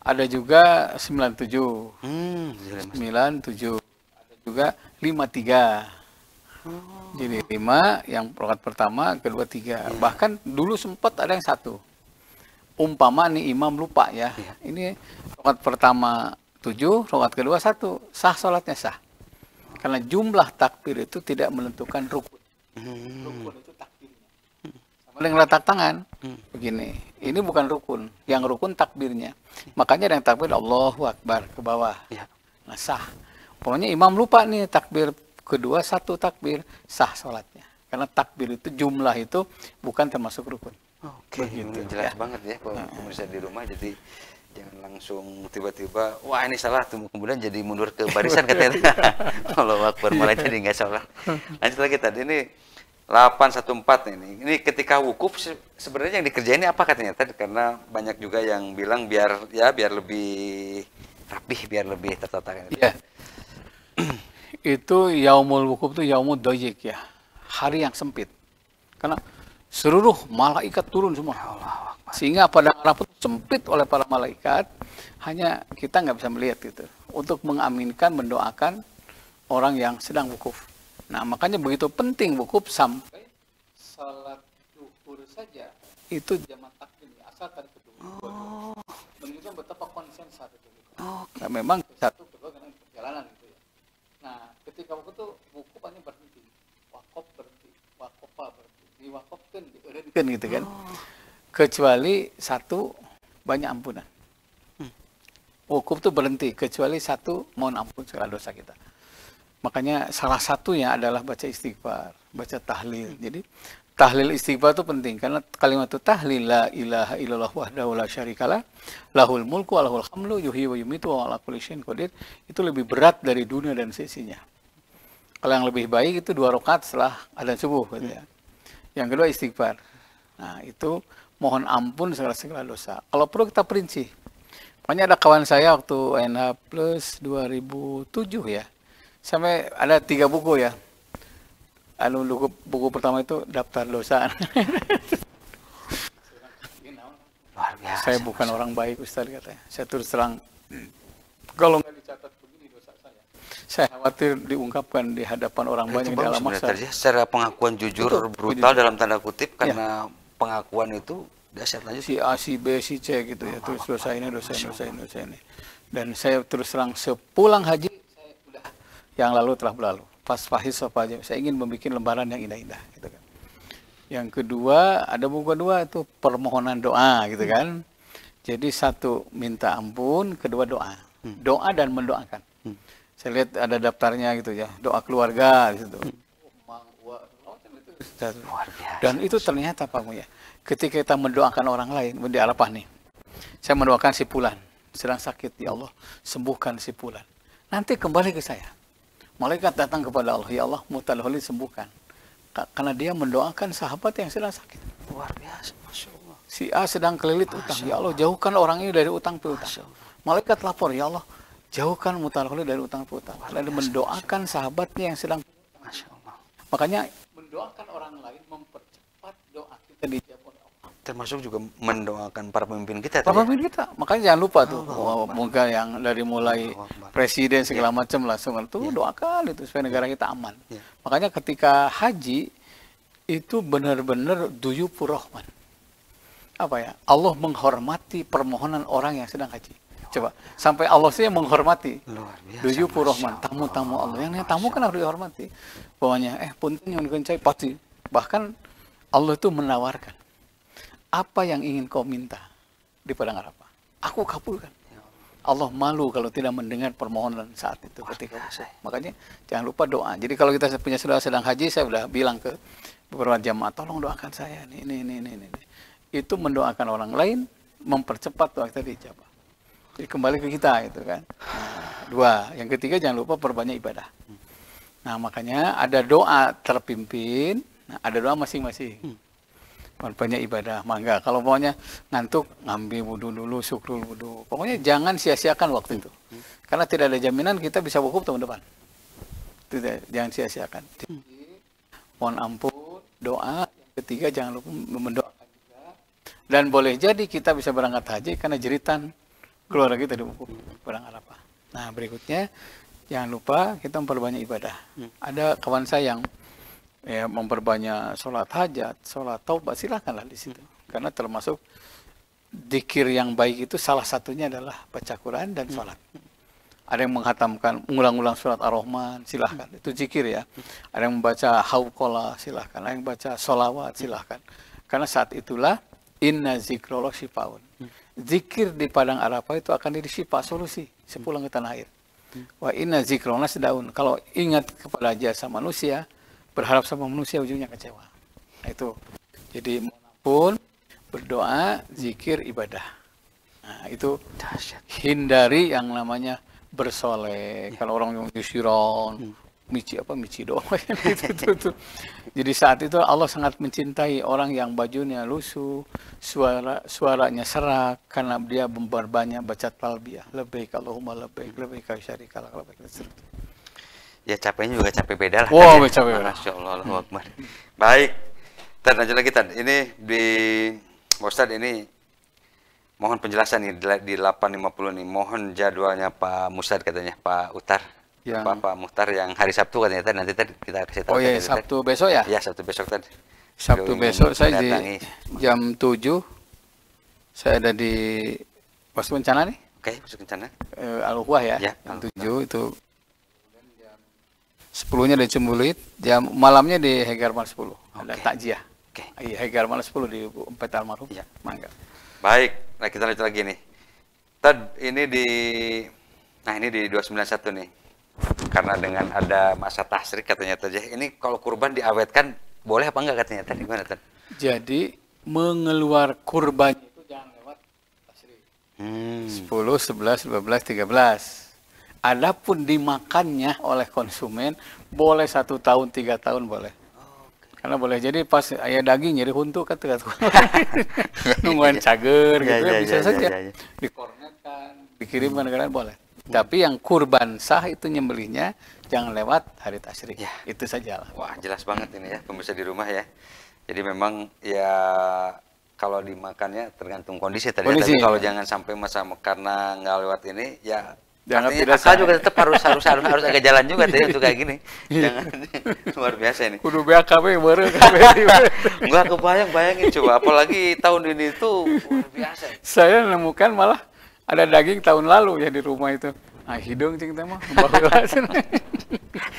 Speaker 2: Ada juga 97. 97. Ada juga 53. Jadi 5 yang rakaat pertama, kedua 3. Bahkan dulu sempat ada yang 1. Umpama nih imam lupa ya. Ini rakaat pertama 7, rakaat kedua 1. Sah salatnya sah. Karena jumlah takbir itu tidak menentukan rukun. Rukun itu takbirnya. Sama dengan letak tangan. Begini. Ini bukan rukun. Yang rukun takbirnya. Makanya ada yang takbir Allahu Akbar ke bawah. Nah sah. Pokoknya imam lupa nih takbir kedua 1 takbir sah salatnya. Karena takbir itu jumlah itu bukan termasuk rukun.
Speaker 1: Begitu, jelas banget ya kalau pemirsa di rumah, jadi jangan langsung tiba-tiba wah ini salah tuh kemudian jadi mundur ke barisan katanya. Kalau Akbar malah jadi nggak salah. Lanjut lagi tadi ini 814 ini. Ini ketika wukuf sebenarnya yang dikerjain ini apa katanya tadi, karena banyak juga yang bilang biar lebih rapih, biar lebih tertata.
Speaker 2: Iya. Itu yaumul wukuf itu yaumul doyik ya. Hari yang sempit. Karena seluruh malaikat turun semua. Sehingga pada Arafah sempit oleh para malaikat, hanya kita nggak bisa melihat gitu. Untuk mengaminkan, mendoakan orang yang sedang wukuf. Nah makanya begitu penting wukuf sampai salat zuhur saja itu jamak takdim asal tadi kedua. Menunjukkan betapa konsen saat itu. Nah, memang satu kedua karena perjalanan gitu ya. Nah ketika wukuf itu wukuf hanya berhenti, wakaf berhenti, wakofah berhenti. Diwakafkan, diurinkan gitu kan. Kecuali 1 banyak ampunan. Wukuf itu berhenti kecuali 1 mohon ampun segala dosa kita. Makanya salah satunya adalah baca istighfar, baca tahlil. Jadi tahlil istighfar itu penting karena kalimat itu tahlil la ilaha illallah wahdahu la syarikalah lahul mulku wa lahul hamdu yuhyi wa yumiitu wa ala kulli syai'in qadir. Itu lebih berat dari dunia dan sisinya. Kalau yang lebih baik itu 2 rakaat setelah adzan subuh gitu ya. Yang kedua istighfar. Nah itu mohon ampun segala dosa. Kalau perlu kita perinci. Makanya ada kawan saya waktu NH Plus 2007 ya, sampai ada 3 buku ya. Buku pertama itu daftar dosa.
Speaker 1: Luar biasa.
Speaker 2: Saya bukan orang baik Ustaz katanya. Saya terus terang, kalau nggak dicatat begini dosa saya. Saya khawatir diungkapkan di hadapan orang banyak
Speaker 1: Itu bagus
Speaker 2: dalam masa.
Speaker 1: sebenarnya, secara pengakuan jujur,
Speaker 2: Betul,
Speaker 1: brutal
Speaker 2: jujur.
Speaker 1: dalam tanda kutip, karena pengakuan itu dahsyat lanjut.
Speaker 2: Si A, si B, si C gitu ya. Terus dosa ini, dosa ini, dosa ini, dosa ini. Dan saya terus terang sepulang haji, saya udah, yang lalu telah berlalu. Pas fahis apa aja, saya ingin membuat lembaran yang indah-indah gitu kan. Yang kedua, ada buku kedua itu permohonan doa gitu kan. Jadi satu minta ampun, kedua doa. Doa dan mendoakan. Saya lihat ada daftarnya gitu ya, doa keluarga di situ.
Speaker 1: Luar biasa.
Speaker 2: Dan itu ternyata Pak Muya, ketika kita mendoakan orang lain, di Arafah nih, saya mendoakan si Fulan, sedang sakit, ya Allah, sembuhkan si Fulan. Nanti kembali ke saya. Malaikat datang kepada Allah, ya Allah, mutalaholi sembuhkan. Karena dia mendoakan sahabat yang sedang sakit.
Speaker 1: Luar biasa, Masya Allah.
Speaker 2: Si A sedang kelilit utang, ya Allah, jauhkan orang ini dari utang piutang. Malaikat lapor, ya Allah, jauhkan mutalaholi dari utang piutang. Lalu mendoakan sahabatnya yang sedang.
Speaker 1: Masya Allah.
Speaker 2: Makanya mendoakan orang lain mempercepat doa kita dijawab oleh Allah.
Speaker 1: Termasuk juga mendoakan para pemimpin kita.
Speaker 2: Para pemimpin kita, makanya jangan lupa tuh, moga yang dari mulai presiden segala macam langsung tuh doakan itu supaya negara kita aman. Makanya ketika haji itu benar-benar duyupur rahman. Apa ya? Allah menghormati permohonan orang yang sedang haji. Coba, sampai Allah sih menghormati. Duyupur rahman, tamu-tamu Allah. Yang tamu kan harus dihormati. Pokoknya, punten yang dikencai pasti. Bahkan Allah itu menawarkan, apa yang ingin kau minta di padang Arafah? Aku kabulkan. Allah malu kalau tidak mendengar permohonan saat itu ketika itu. Makanya jangan lupa doa. Jadi kalau kita punya saudara sedang haji, saya sudah bilang ke beberapa jamaah, tolong doakan saya. Ini. Itu mendoakan orang lain, mempercepat doa kita dijawab. Jadi kembali ke kita itu kan. Nah, dua. Yang ketiga jangan lupa perbanyak ibadah. Nah makanya ada doa terpimpin, ada doa masing-masing. Banyak ibadah, mangga. Kalau pokoknya ngantuk, ngambil wudhu dulu, syukrul wudhu. Pokoknya jangan sia-siakan waktu itu. Karena tidak ada jaminan kita bisa wukuf tahun depan. Jangan sia-siakan. Mohon ampun, doa. Yang ketiga jangan lupa mendoakan juga. Dan boleh jadi kita bisa berangkat haji karena jeritan keluarga kita di wukuf Padang Arafah. Nah berikutnya, jangan lupa kita memperbanyak ibadah. Ada kawan saya yang memperbanyak sholat hajat, sholat taubat, silakanlah di situ. Karena termasuk zikir yang baik itu salah satunya adalah baca Quran dan sholat. Ada yang menghatamkan, mengulang-ulang surat Ar-Rahman, silahkan. Itu zikir ya. Ada yang membaca hauqolah, silahkan. Ada yang membaca sholawat, silahkan. Karena saat itulah, inna zikrullah syifaun. Zikir di Padang Arafah itu akan jadi syifa, solusi, sepulang ke tanah air. Wa inna zikrullah sedaun. Kalau ingat kepada jasa manusia, berharap sama manusia ujungnya kecewa. Nah, itu. Jadi pun berdoa, zikir, ibadah. Nah, itu hindari yang namanya bersolek. Kalau orang yang yusiron, mici doang. itu. Jadi saat itu Allah sangat mencintai orang yang bajunya lusuh, suaranya serak, karena dia memperbanyak baca talbiyah. Labbaik Allahumma labbaik, labbaik syarika lak, labbaik.
Speaker 1: Ya capeknya juga capek beda lah.
Speaker 2: Wow, capek beda.
Speaker 1: Masya Allah, Allahu Akbar. Baik, Tan, lanjut lagi Tan. Ini di Ustadz ini mohon penjelasan nih di 8.50 nih. Mohon jadwalnya Pak Mustad katanya, Pak Utar. Pak Muhtar yang hari Sabtu katanya Tan. Nanti Tan kita kasih tahu.
Speaker 2: Oh iya, Sabtu besok ya?
Speaker 1: Iya, Sabtu besok Tan.
Speaker 2: Sabtu besok saya di jam 7. Saya ada di Pos Bencana nih.
Speaker 1: Oke, Pos Bencana.
Speaker 2: Al-Ukhwah ya,
Speaker 1: Ya,
Speaker 2: jam 7 itu. 10-nya di Cembulit, jam malamnya di Hegarman 10. Ada takjiah.
Speaker 1: Oke.
Speaker 2: Iya, Hegarman 10 di Empet Almarhum.
Speaker 1: Ya.
Speaker 2: Mangga.
Speaker 1: Baik, nah kita lanjut lagi nih. Tad, ini di 291 nih. Karena dengan ada masa tasrik katanya Tad. Ini kalau kurban diawetkan boleh apa enggak katanya Tad? Gimana Tad?
Speaker 2: Jadi mengeluar kurban itu jangan lewat tasrik. 10, 11, 12, 13. Adapun dimakannya oleh konsumen boleh 1 tahun, 3 tahun boleh. Karena boleh jadi pas ayah daging jadi huntu kan nungguan cager gitu ya, bisa saja dikornetkan dikirim ke negara boleh. Tapi yang kurban sah itu nyembelihnya jangan lewat hari tasyrik.
Speaker 1: Ya.
Speaker 2: Itu saja lah.
Speaker 1: Wah, jelas banget ini ya pemirsa di rumah ya. Jadi memang ya kalau dimakannya tergantung kondisi tadi.
Speaker 2: Kondisi,
Speaker 1: Tapi kalau
Speaker 2: ya.
Speaker 1: jangan sampai masa karena nggak lewat ini ya
Speaker 2: Jangan
Speaker 1: artinya
Speaker 2: tidak
Speaker 1: akal
Speaker 2: sah.
Speaker 1: juga tetap harus agak jalan juga tuh ya untuk kayak gini. Jangan luar biasa ini.
Speaker 2: Kudu BAKB bareng.
Speaker 1: Nggak bayangin coba apalagi tahun ini tuh luar biasa.
Speaker 2: Saya menemukan malah ada daging tahun lalu ya di rumah itu. Ah, hidung cing teh mah.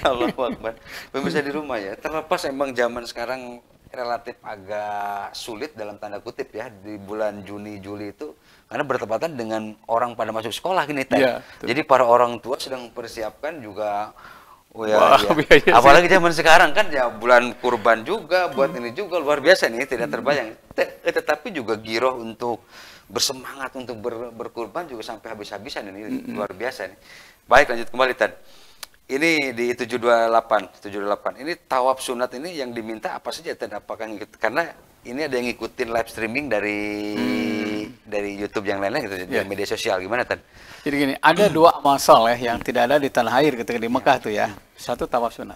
Speaker 1: Allahu Akbar. Pemirsa di rumah ya, terlepas emang zaman sekarang relatif agak sulit dalam tanda kutip ya di bulan Juni Juli itu karena bertepatan dengan orang pada masuk sekolah gini Teh.
Speaker 2: Ya,
Speaker 1: jadi para orang tua sedang mempersiapkan juga
Speaker 2: Wah, biaya
Speaker 1: apalagi zaman sekarang kan ya bulan kurban juga buat ini juga luar biasa nih tidak terbayang. Tetapi juga giroh untuk bersemangat untuk berkurban juga sampai habis-habisan ini luar biasa nih. Baik lanjut kembali Tad. Ini di 728. Ini tawaf sunat ini yang diminta apa saja Tad? Apakah ngikut? Karena ini ada yang ngikutin live streaming dari YouTube yang lain-lain gitu, di media sosial gimana Tad?
Speaker 2: Jadi gini, ada dua amal soleh yang tidak ada di tanah air ketika di Mekah tuh ya. Satu tawaf sunat.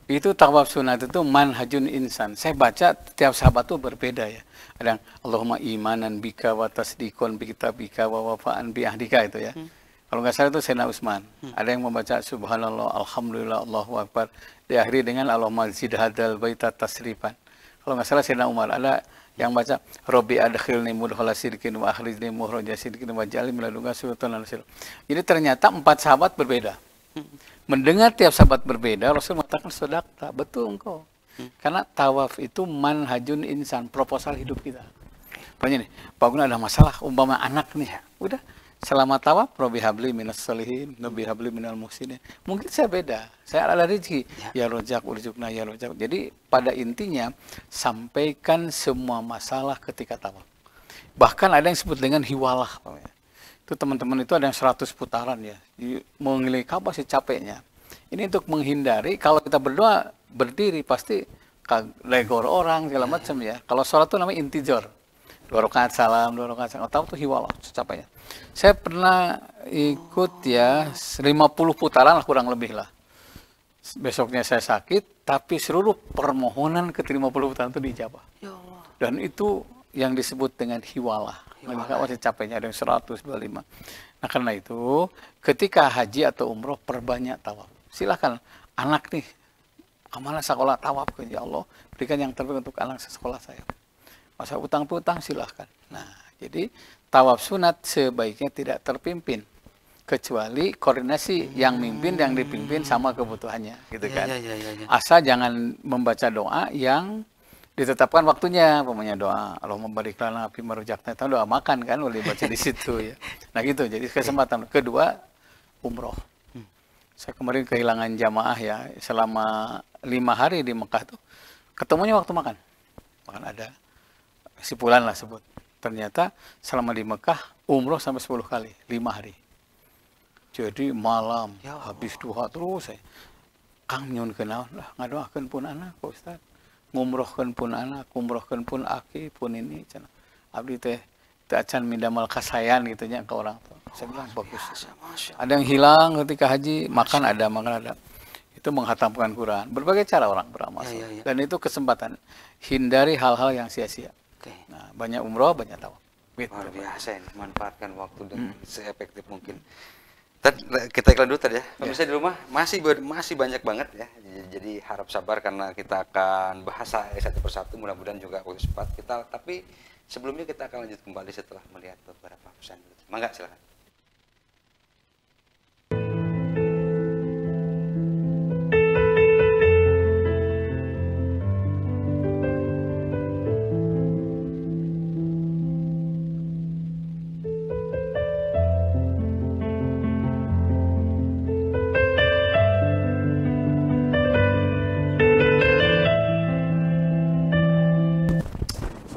Speaker 2: Itu tawaf sunat itu manhajun insan. Saya baca tiap sahabat tuh berbeda ya. Ada yang Allahumma imanan bika wa tasdikon bika wa wafa'an bi ahdika itu ya. Kalau nggak salah itu Sayyidina Utsman. Ada yang membaca subhanallah, alhamdulillah, Allahu akbar. Diakhiri dengan Allahumma zid hadzal baita tasrifan. Kalau nggak salah Sayyidina Umar. Ada yang baca Robbi adkhilni mudkhala sidqin wa akhrijni mukhraja sidqin wa ja'alni min ladunka sultanan nasir. Jadi ternyata 4 sahabat berbeda. Mendengar tiap sahabat berbeda, Rasul mengatakan sedekah, betul engkau. Karena tawaf itu manhajun insan, proposal hidup kita. Pokoknya nih, Pak Gun ada masalah, umpama anak nih, udah selama tawaf, Robbi habli minas solihin, Robbi habli minal muhsinin. Mungkin saya beda, saya ada rezeki, ya rojak, urjukna, ya rojak. Jadi pada intinya, sampaikan semua masalah ketika tawaf. Bahkan ada yang disebut dengan hiwalah. Itu teman-teman itu ada yang 100 putaran ya. Mengelilingi Ka'bah sih capeknya. Ini untuk menghindari kalau kita berdoa berdiri pasti legor orang segala macam ya. Kalau sholat itu namanya intijor. 2 rakaat salam, 2 rakaat salam. Tahu tuh hiwalah capeknya. Saya pernah ikut ya 50 putaran lah kurang lebih lah. Besoknya saya sakit, tapi seluruh permohonan ke 50 putaran itu dijawab. Dan itu yang disebut dengan hiwalah. Maka masih capeknya ada yang 125. Nah karena itu ketika haji atau umroh perbanyak tawaf. Silakan anak nih amalan sekolah tawaf ke ya Allah berikan yang terbaik untuk anak sekolah saya. Masa utang piutang silahkan. Nah jadi tawaf sunat sebaiknya tidak terpimpin kecuali koordinasi yang mimpin yang dipimpin sama kebutuhannya gitu kan. Asal jangan membaca doa yang ditetapkan waktunya, pokoknya doa Allah membarik lana fi marjakna, itu doa makan kan boleh baca di situ ya. Nah gitu, jadi kesempatan kedua umroh. Saya kemarin kehilangan jamaah ya selama 5 hari di Mekah tuh ketemunya waktu makan. Makan ada sipulan lah sebut. Ternyata selama di Mekah umroh sampai 10 kali, 5 hari. Jadi malam habis duha terus saya. Kang nyun kenaon lah ngadoakeun pun anak Pak Ustaz. Ngumrohkeun pun anak, umrohkeun pun aki, pun ini cenah. Abdi teh acan mindamal kasayan gitu nya ke orang tua. Saya bilang bagus. Ada yang hilang ketika haji, makan ada. Itu menghatamkan Quran. Berbagai cara orang beramal. Dan itu kesempatan. Hindari hal-hal yang sia-sia. Nah, banyak umroh, banyak tawaf.
Speaker 1: Luar biasa ini, manfaatkan waktu dengan seefektif mungkin. Kita iklan dulu tadi ya. Pemirsa di rumah masih banyak banget ya. Jadi harap sabar karena kita akan bahas satu persatu. Mudah-mudahan juga waktu sempat kita. Tapi sebelumnya kita akan lanjut kembali setelah melihat beberapa pesan. Mangga silakan.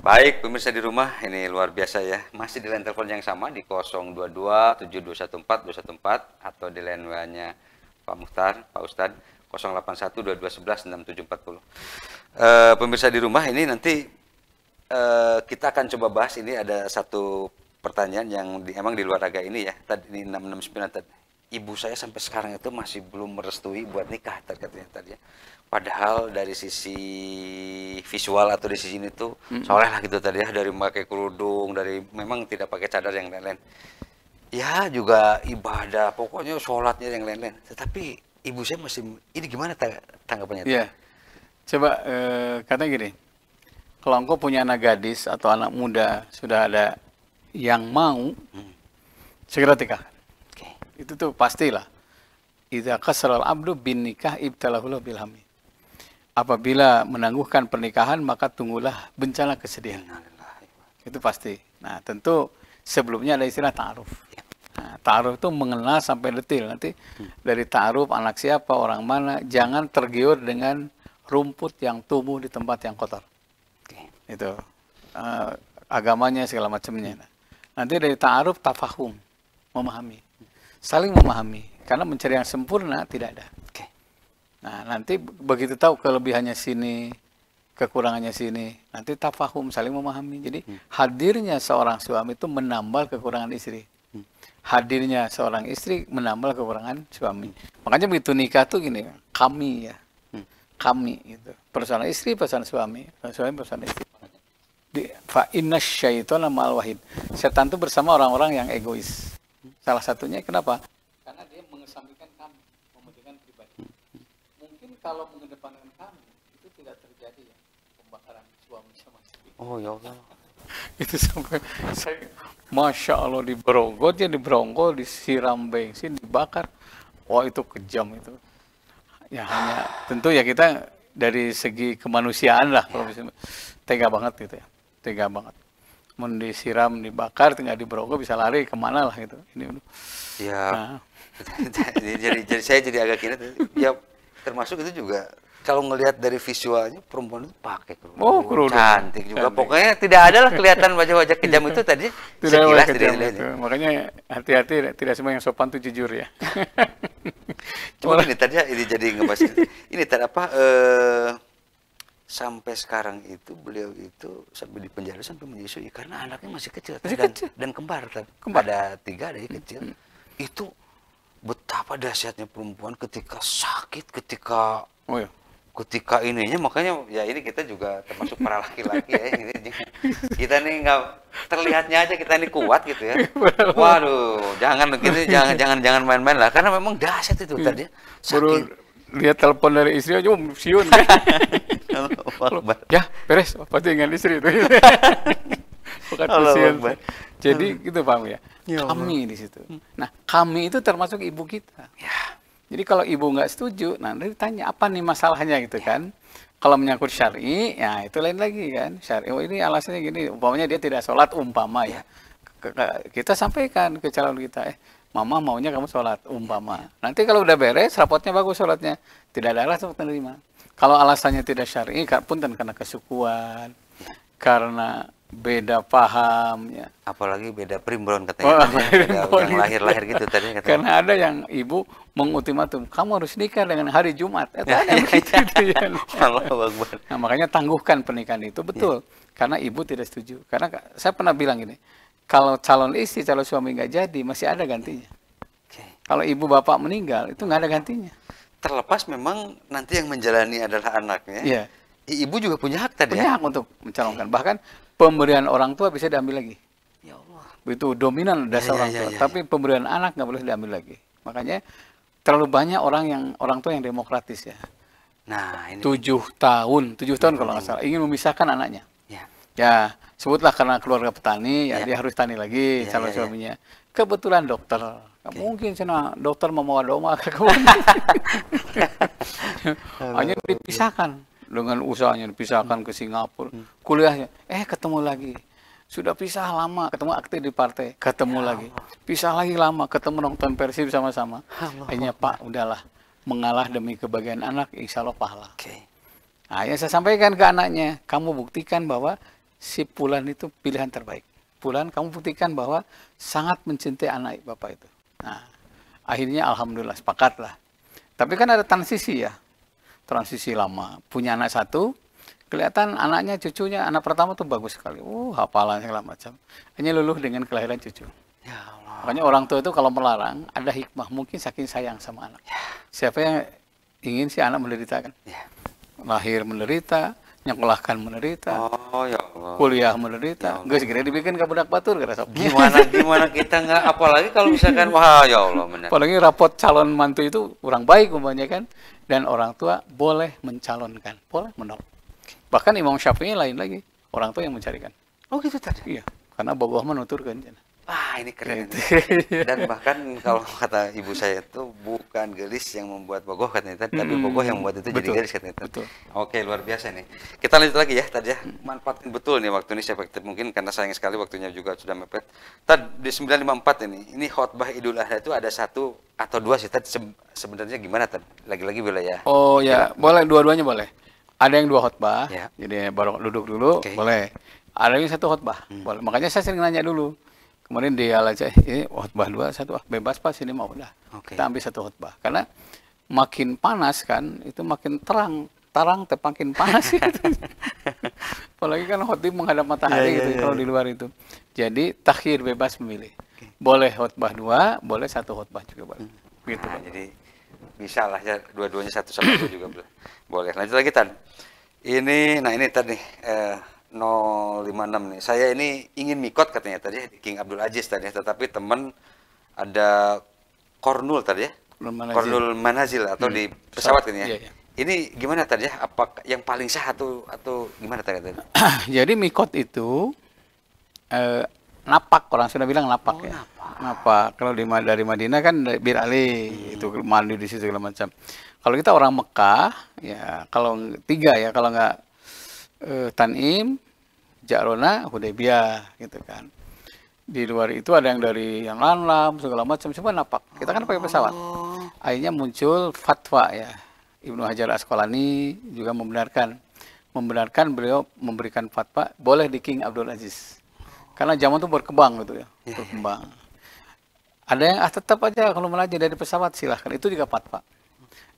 Speaker 1: Baik, pemirsa di rumah, ini luar biasa ya. Masih di line telepon yang sama di 022 7214 214 atau di line WA-nya Pak Muhtar, Pak Ustad 081 2211 6740. Pemirsa di rumah ini nanti kita akan coba bahas ini ada satu pertanyaan yang emang di luar agak ini ya. Tadi ini 669 tadi. Ibu saya sampai sekarang itu masih belum merestui buat nikah katanya tadi ya. Padahal dari sisi visual atau di sisi ini tuh soleh lah gitu tadi ya, dari pakai kerudung, dari memang tidak pakai cadar yang lain-lain. Ya juga ibadah, pokoknya sholatnya yang lain-lain. Tetapi ibu saya masih, ini gimana tanggapannya?
Speaker 2: Iya. Coba katanya gini, kalau engkau punya anak gadis atau anak muda sudah ada yang mau, segera nikah. Itu tuh pastilah. Idza kasral abdu bin nikah ibtalahullah bilhami. Apabila menangguhkan pernikahan maka tunggulah bencana kesedihan. Itu pasti. Nah, tentu sebelumnya ada istilah ta'aruf. Nah, ta'aruf itu mengenal sampai detil. Nanti dari ta'aruf anak siapa, orang mana, jangan tergiur dengan rumput yang tumbuh di tempat yang kotor. Itu agamanya segala macamnya. Nanti dari ta'aruf tafahum, memahami. Saling memahami, karena mencari yang sempurna tidak ada. Nah, nanti begitu tahu kelebihannya sini, kekurangannya sini, nanti tafahum, saling memahami. Jadi hadirnya seorang suami itu menambal kekurangan istri. Hadirnya seorang istri menambal kekurangan suami. Makanya begitu nikah tuh gini, kami ya, kami itu. Persoalan istri, persoalan suami, persoalan istri. Fa inna syaitana ma'al wahid. Setan itu bersama orang-orang yang egois. Salah satunya kenapa? Karena dia mengesampingkan kami, mementingkan pribadi. Mungkin kalau mengedepankan kami, itu tidak terjadi ya pembakaran suami sama istri.
Speaker 1: Oh ya Allah.
Speaker 2: Itu sampai saya, Masya Allah, di Berongkol, disiram bensin, dibakar. Wah, itu kejam itu. Ya hanya, tentu ya kita dari segi kemanusiaan lah, kalau bisa, tega banget gitu ya, tega banget. Disiram, dibakar, tinggal di Berongkol bisa lari kemana lah gitu. Ini
Speaker 1: ya.
Speaker 2: Nah.
Speaker 1: jadi saya jadi agak kira ya, termasuk itu juga kalau ngelihat dari visualnya perempuan itu pakai kerudung, cantik juga. Cantik. Pokoknya tidak ada lah kelihatan wajah-wajah kejam itu tadi.
Speaker 2: Tidak sekilas kejam itu. Makanya hati-hati, tidak semua yang sopan itu jujur ya.
Speaker 1: Cuma ini tadi ini jadi ngebahas ini tadi apa? Sampai sekarang itu beliau itu sampai di penjara sampai menyusui karena anaknya masih kecil, dan kembar. Ada 3 dari kecil. Itu betapa dahsyatnya perempuan ketika sakit, ketika ketika ininya, makanya ya ini kita juga termasuk para laki-laki ya. Kita nih nggak terlihatnya aja kita ini kuat gitu ya. Waduh, jangan begini, jangan main-main lah karena memang dahsyat itu tadi.
Speaker 2: Baru lihat telepon dari istri aja siun. Ya beres, pasti dengan istri itu. Bukan siun. Jadi gitu paham ya. Kami di situ. Nah, kami itu termasuk ibu kita. Ya. Jadi kalau ibu nggak setuju, nanti ditanya apa nih masalahnya gitu kan. Kalau menyangkut syar'i, ya itu lain lagi kan. Syar'i, oh ini alasannya gini, umpamanya dia tidak sholat umpama ya. Kita sampaikan ke calon kita, mama maunya kamu sholat umpama. Nanti kalau udah beres, rapotnya bagus sholatnya, tidak ada alasan untuk menerima. Kalau alasannya tidak syar'i, punten karena kesukuan, karena beda paham ya.
Speaker 1: Apalagi beda primbon katanya. Beda yang lahir-lahir gitu tadi katanya.
Speaker 2: Karena ada yang ibu mengultimatum, kamu harus nikah dengan hari Jumat. Nah, makanya tangguhkan pernikahan itu betul. Karena ibu tidak setuju. Karena saya pernah bilang gini, kalau calon istri, calon suami nggak jadi, masih ada gantinya. Kalau ibu bapak meninggal, itu nggak ada gantinya.
Speaker 1: Terlepas memang nanti yang menjalani adalah anaknya.
Speaker 2: Iya.
Speaker 1: Ibu juga punya hak tadi.
Speaker 2: Punya hak untuk mencalonkan. Bahkan pemberian orang tua bisa diambil lagi.
Speaker 1: Ya Allah.
Speaker 2: Itu dominan dasar orang tua. Tapi pemberian anak nggak boleh diambil lagi. Makanya terlalu banyak orang tua yang demokratis ya.
Speaker 1: Nah, ini
Speaker 2: 7 tahun kalau nggak salah ingin memisahkan anaknya. Ya, sebutlah karena keluarga petani, ya dia harus tani lagi calon suaminya. Kebetulan dokter. Mungkin sana dokter membawa doma ke kemana. Hanya dipisahkan. Dengan usahanya dipisahkan ke Singapura, kuliahnya, ketemu lagi, sudah pisah lama, ketemu aktif di partai, ketemu lagi, pisah lagi lama, ketemu nonton Persib sama-sama, akhirnya Pak, udahlah, mengalah demi kebahagiaan anak, insya Allah pahala. Nah, yang saya sampaikan ke anaknya, kamu buktikan bahwa si Pulan itu pilihan terbaik. Pulan, kamu buktikan bahwa sangat mencintai anak bapak itu. Nah, akhirnya alhamdulillah sepakatlah. Tapi kan ada transisi ya. Transisi lama, punya anak 1, kelihatan anaknya, cucunya, anak pertama tuh bagus sekali. Hafalan segala macam. Hanya luluh dengan kelahiran cucu.
Speaker 1: Ya Allah.
Speaker 2: Makanya orang tua itu kalau melarang, ada hikmah. Mungkin saking sayang sama anak. Siapa yang ingin si anak menderita kan?
Speaker 1: Ya.
Speaker 2: Lahir menderita, nyekolahkan menderita,
Speaker 1: Oh ya Allah.
Speaker 2: kuliah menderita. Geus segera dibikin ke budak batur gara sok.
Speaker 1: Gimana kita nggak, apalagi kalau misalkan wah ya Allah benar.
Speaker 2: Apalagi rapot calon mantu itu kurang baik umpamanya kan. Dan orang tua boleh mencalonkan, boleh menolak. Bahkan Imam Syafi'i lain lagi, orang tua yang mencarikan.
Speaker 1: Oh gitu tadi.
Speaker 2: Iya, karena bogoh menuturkan.
Speaker 1: Ah ini keren.
Speaker 2: Gitu.
Speaker 1: Dan bahkan kalau kata ibu saya itu bukan gelis yang membuat bogoh katanya, tapi bogoh yang membuat itu jadi gelis katanya.
Speaker 2: Betul.
Speaker 1: Oke, luar biasa nih. Kita lanjut lagi ya tadi ya. Manfaatin betul nih waktu ini efektif mungkin karena sayang sekali waktunya juga sudah mepet. Tad di 954 ini khotbah Idul Adha itu ada 1 atau 2 sih. Tad sebenarnya gimana Tad? Lagi-lagi wilayah.
Speaker 2: Oh ya, boleh dua-duanya boleh. Ada yang 2 khotbah,
Speaker 1: Ya.
Speaker 2: jadi baru duduk dulu, boleh. Ada yang 1 khotbah, boleh. Makanya saya sering nanya dulu. Kemudian dia aja, ini khotbah 2, 1, bebas pas ini mau udah. Kita ambil 1 khotbah. Karena makin panas kan, itu makin tarang makin panas gitu. Apalagi kan khotib menghadap matahari gitu kalau di luar itu. Jadi takhir bebas memilih. Boleh khotbah 2, boleh 1 khotbah juga boleh. Gitu.
Speaker 1: Nah, jadi bisa lah ya dua-duanya 1 sama 2 juga boleh. Lanjut lagi Tan. Ini tadi 056 nih. Saya ini ingin mikot katanya tadi King Abdul Aziz tadi, tetapi teman ada Kornul tadi ya. Kornul Manazil atau di pesawat kan ya.
Speaker 2: Iya.
Speaker 1: Ini gimana tadi ya? Apa yang paling sah atau gimana tadi?
Speaker 2: Jadi mikot itu napak, orang sudah bilang napak ya. Napak. Kalau dari Madinah kan Bir Ali itu mandi di situ segala macam. Kalau kita orang Mekah ya kalau 3 ya, kalau nggak Tanim, Ja'rona, Hudaybiyah gitu kan. Di luar itu ada yang dari yang Lanlam segala macam, semua napak. Kita kan pakai pesawat. Akhirnya muncul fatwa ya. Ibnu Hajar Asqalani juga membenarkan beliau memberikan fatwa boleh di King Abdul Aziz. Karena zaman itu berkembang gitu ya, berkembang. Ada yang tetap aja kalau belajar dari pesawat silahkan, itu juga fatwa.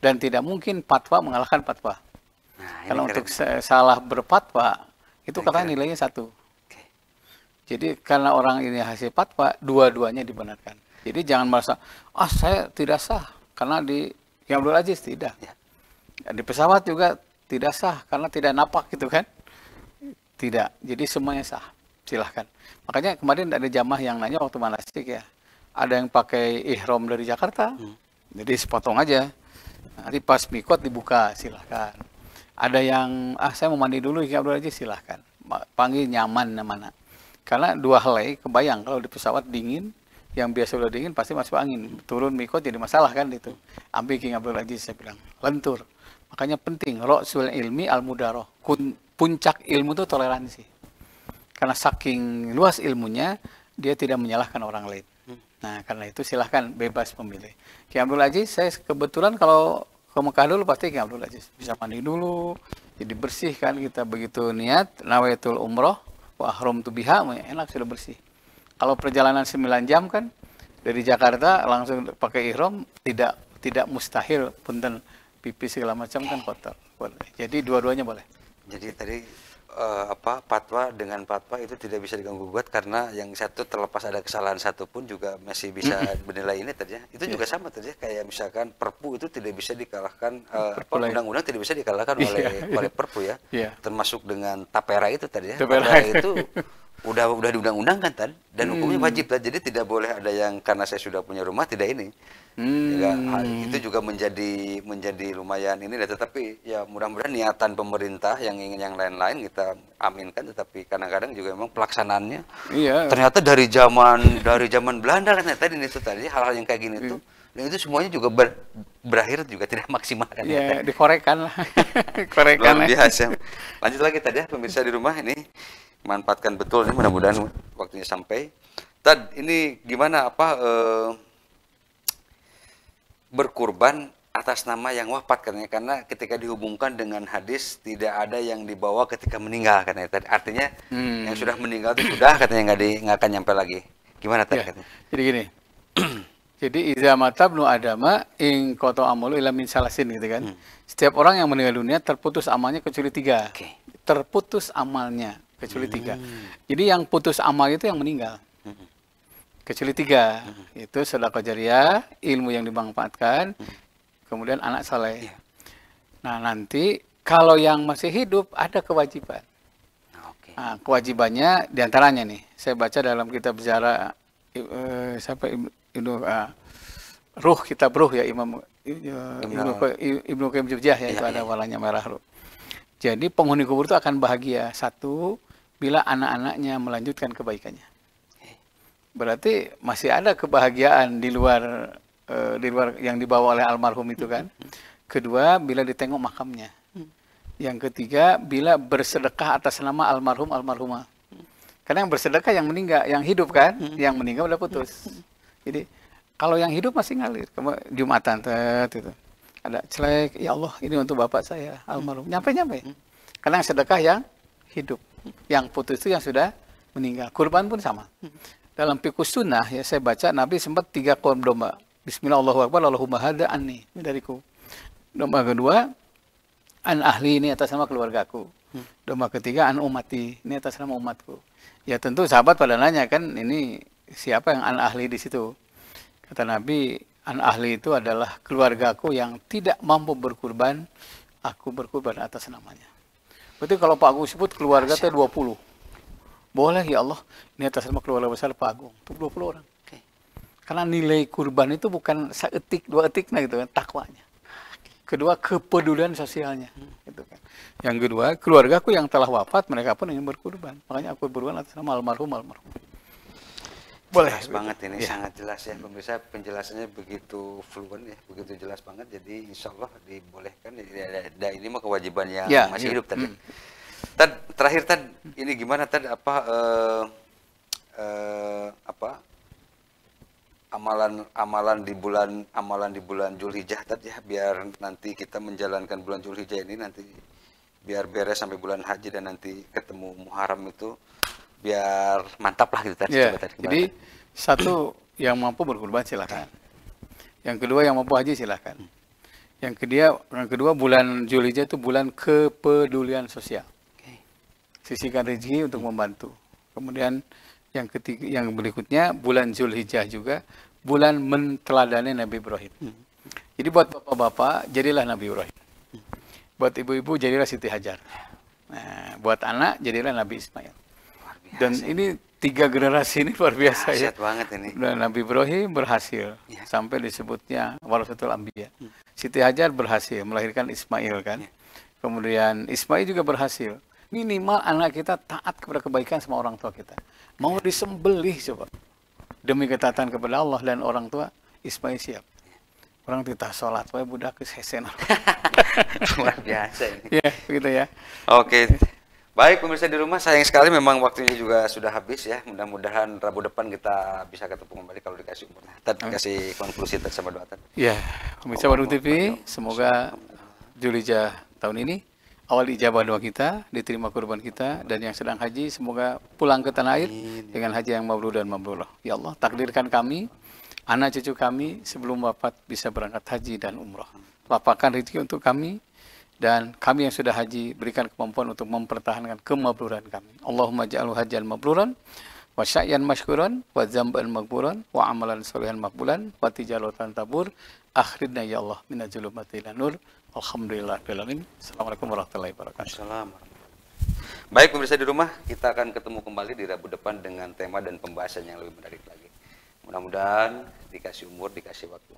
Speaker 2: Dan tidak mungkin fatwa mengalahkan fatwa. Karena untuk salah berfatwa itu katanya nilainya 1. Jadi karena orang ini hasil fatwa, dua-duanya dibenarkan. Jadi jangan merasa saya tidak sah karena di King Abdul Aziz tidak. Di pesawat juga tidak sah karena tidak napak gitu kan. Tidak. Jadi semuanya sah. Silahkan. Makanya kemarin ada jamaah yang nanya waktu manasik ya. Ada yang pakai ihram dari Jakarta. Jadi sepotong aja. Nanti pas mikot dibuka silahkan. Ada yang saya mau mandi dulu King Abdul Aziz silahkan. Panggil nyaman mana. Karena 2 helai kebayang kalau di pesawat dingin, yang biasa udah dingin pasti masuk angin. Turun mikot jadi masalah kan itu. Ambil King Abdul Aziz saya bilang. Lentur. Makanya penting ra'sul ilmi al-mudaroh. Puncak ilmu itu toleransi. Karena saking luas ilmunya, dia tidak menyalahkan orang lain. Nah, karena itu silahkan bebas memilih. King Abdul Aziz, saya kebetulan kalau ke Mekah dulu pasti King Abdul Aziz. Bisa mandi dulu, jadi bersih kan kita begitu niat, nawaitul umroh, wa ahramtu biha, enak sudah bersih. Kalau perjalanan 9 jam kan, dari Jakarta langsung pakai ihram, tidak mustahil, punten pipis segala macam kan kotor. Boleh. Jadi dua-duanya boleh.
Speaker 1: Jadi tadi fatwa dengan fatwa itu tidak bisa diganggu gugat karena yang satu terlepas ada kesalahan satu pun juga masih bisa bernilai ini tadi ya. Itu juga sama tadi ya, kayak misalkan Perpu itu tidak bisa dikalahkan undang-undang tidak bisa dikalahkan oleh Perpu ya. Termasuk dengan Tapera itu tadi ya. Tapera itu udah diundang-undangkan kan dan hukumnya wajib kan. Jadi tidak boleh ada yang karena saya sudah punya rumah tidak ini. Ya, itu juga menjadi lumayan ini, tetapi ya mudah-mudahan niatan pemerintah yang ingin yang lain-lain kita aminkan, tetapi kadang-kadang juga memang pelaksanaannya ternyata dari zaman Belanda kan tadi itu tadi hal-hal yang kayak gini tuh, dan itu semuanya juga berakhir juga tidak maksimal kan.
Speaker 2: Iya, dikorekkan lah. Korekan
Speaker 1: luar biasa. Lanjut lagi tadi ya pemirsa di rumah ini manfaatkan betul nih, mudah-mudahan waktunya sampai. Tad ini gimana berkurban atas nama yang wafat katanya, karena ketika dihubungkan dengan hadis tidak ada yang dibawa ketika meninggal katanya. Artinya yang sudah meninggal itu sudah katanya nggak akan nyampe lagi. Gimana tadi katanya?
Speaker 2: Jadi gini. Jadi iza mata ibnu adama ing koto amalu ila min salasin gitu kan. Setiap orang yang meninggal dunia terputus amalnya kecuali 3. terputus amalnya kecuali 3. Jadi yang putus amal itu yang meninggal. Kecuali 3, itu sedekah jariyah, ilmu yang dimanfaatkan, kemudian anak saleh. Nah, nanti kalau yang masih hidup ada kewajiban. Nah, kewajibannya diantaranya nih, saya baca dalam kitab Zara Ruh, kitab Ruh ya, Ibnu Qayyim Jauziyah ya, itu ada warnanya merah Ruh. Jadi penghuni kubur itu akan bahagia, 1, bila anak-anaknya melanjutkan kebaikannya. Berarti masih ada kebahagiaan di luar yang dibawa oleh almarhum itu kan. Kedua, bila ditengok makamnya. Yang ketiga, bila bersedekah atas nama almarhum almarhumah. Karena yang bersedekah yang meninggal, yang hidup kan, yang meninggal udah putus. Jadi kalau yang hidup masih ngalir. Jumatan itu ada celek, ya Allah ini untuk bapak saya almarhum. Nyampe. Karena yang sedekah yang hidup, yang putus itu yang sudah meninggal. Kurban pun sama. Dalam fiqh sunnah ya saya baca Nabi sempat 3 korban domba. Bismillah Allahu Akbar, Allahumma hada anni, ini dariku. Domba kedua, an ahli, ini atas nama keluargaku. Domba ketiga, an umati, ini atas nama umatku. Ya tentu sahabat pada nanya kan, ini siapa yang an ahli di situ? Kata Nabi, an ahli itu adalah keluargaku yang tidak mampu berkurban, aku berkurban atas namanya. Berarti kalau Pak Agung sebut keluarga itu 20. Boleh ya Allah, ini atas nama keluarga besar Pak Agung, untuk 20 orang. Karena nilai kurban itu bukan seetik, 2 etik, nah gitu kan, takwanya. Kedua, kepedulian sosialnya. Gitu kan. Yang kedua, keluargaku yang telah wafat, mereka pun ingin berkurban. Makanya aku berkurban atas nama almarhum. Boleh.
Speaker 1: Jelas banget ini, sangat jelas ya. Pemirsa, penjelasannya begitu fluent ya, begitu jelas banget. Jadi insya Allah dibolehkan. Ini mah kewajiban yang masih hidup tadi. Tad, terakhir Tad, ini gimana Tad, amalan di bulan Zulhijjah tadi ya, biar nanti kita menjalankan bulan Zulhijjah ini nanti biar beres sampai bulan haji dan nanti ketemu Muharram itu biar mantap lah gitu tadi.
Speaker 2: Ya, jadi 1 yang mampu berkurban silakan. Yang kedua yang mampu haji silakan. Yang kedua bulan Zulhijjah itu bulan kepedulian sosial. Sisihkan rezeki untuk membantu. Kemudian yang ketiga, yang berikutnya bulan Zulhijjah juga bulan menteladani Nabi Ibrahim. Jadi buat bapak-bapak jadilah Nabi Ibrahim. Buat ibu-ibu jadilah Siti Hajar. Nah, buat anak jadilah Nabi Ismail. Dan ini 3 generasi ini luar biasa ya.
Speaker 1: Banget ini.
Speaker 2: Dan Nabi Ibrahim berhasil sampai disebutnya warasatul anbiya. Siti Hajar berhasil melahirkan Ismail kan. Kemudian Ismail juga berhasil. Minimal anak kita taat kepada kebaikan sama orang tua kita. Mau disembelih coba. Demi ketaatan kepada Allah dan orang tua, Ismail siap. Orang kita sholat, wah budak kesesen.
Speaker 1: Luar biasa ini.
Speaker 2: Ya, begitu ya.
Speaker 1: Oke. Baik pemirsa di rumah, sayang sekali memang waktunya juga sudah habis ya. Mudah-mudahan Rabu depan kita bisa ketemu kembali kalau dikasih umur. Tad, kasih konklusi Tad sama doa Tad.
Speaker 2: Ya, pemirsa Bandung TV, semoga Zulhijjah tahun ini awal ijabah doa kita, diterima kurban kita, dan yang sedang haji semoga pulang ke tanah air dengan haji yang mabrur dan mabrurah. Ya Allah, takdirkan kami, anak cucu kami sebelum wafat bisa berangkat haji dan umrah. Lapangkan rezeki untuk kami, dan kami yang sudah haji berikan kemampuan untuk mempertahankan kemabruran kami. Allahumma ja'alhu hajjan mabruran, wa sya'yan mashkuran, wa dzamban maghfuran, wa amalan sholihan maqbulan, wa tijaratan tabur. Akhirna ya Allah minaz zulumati ila nur. Alhamdulillahirrahmanirrahim. Assalamualaikum warahmatullahi wabarakatuh.
Speaker 1: Baik pemirsa di rumah, kita akan ketemu kembali di Rabu depan dengan tema dan pembahasan yang lebih menarik lagi. Mudah-mudahan dikasih umur, dikasih waktu.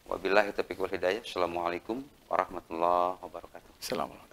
Speaker 1: Wabillahi taufiq wal hidayah. Assalamualaikum warahmatullahi wabarakatuh.
Speaker 2: Assalamualaikum.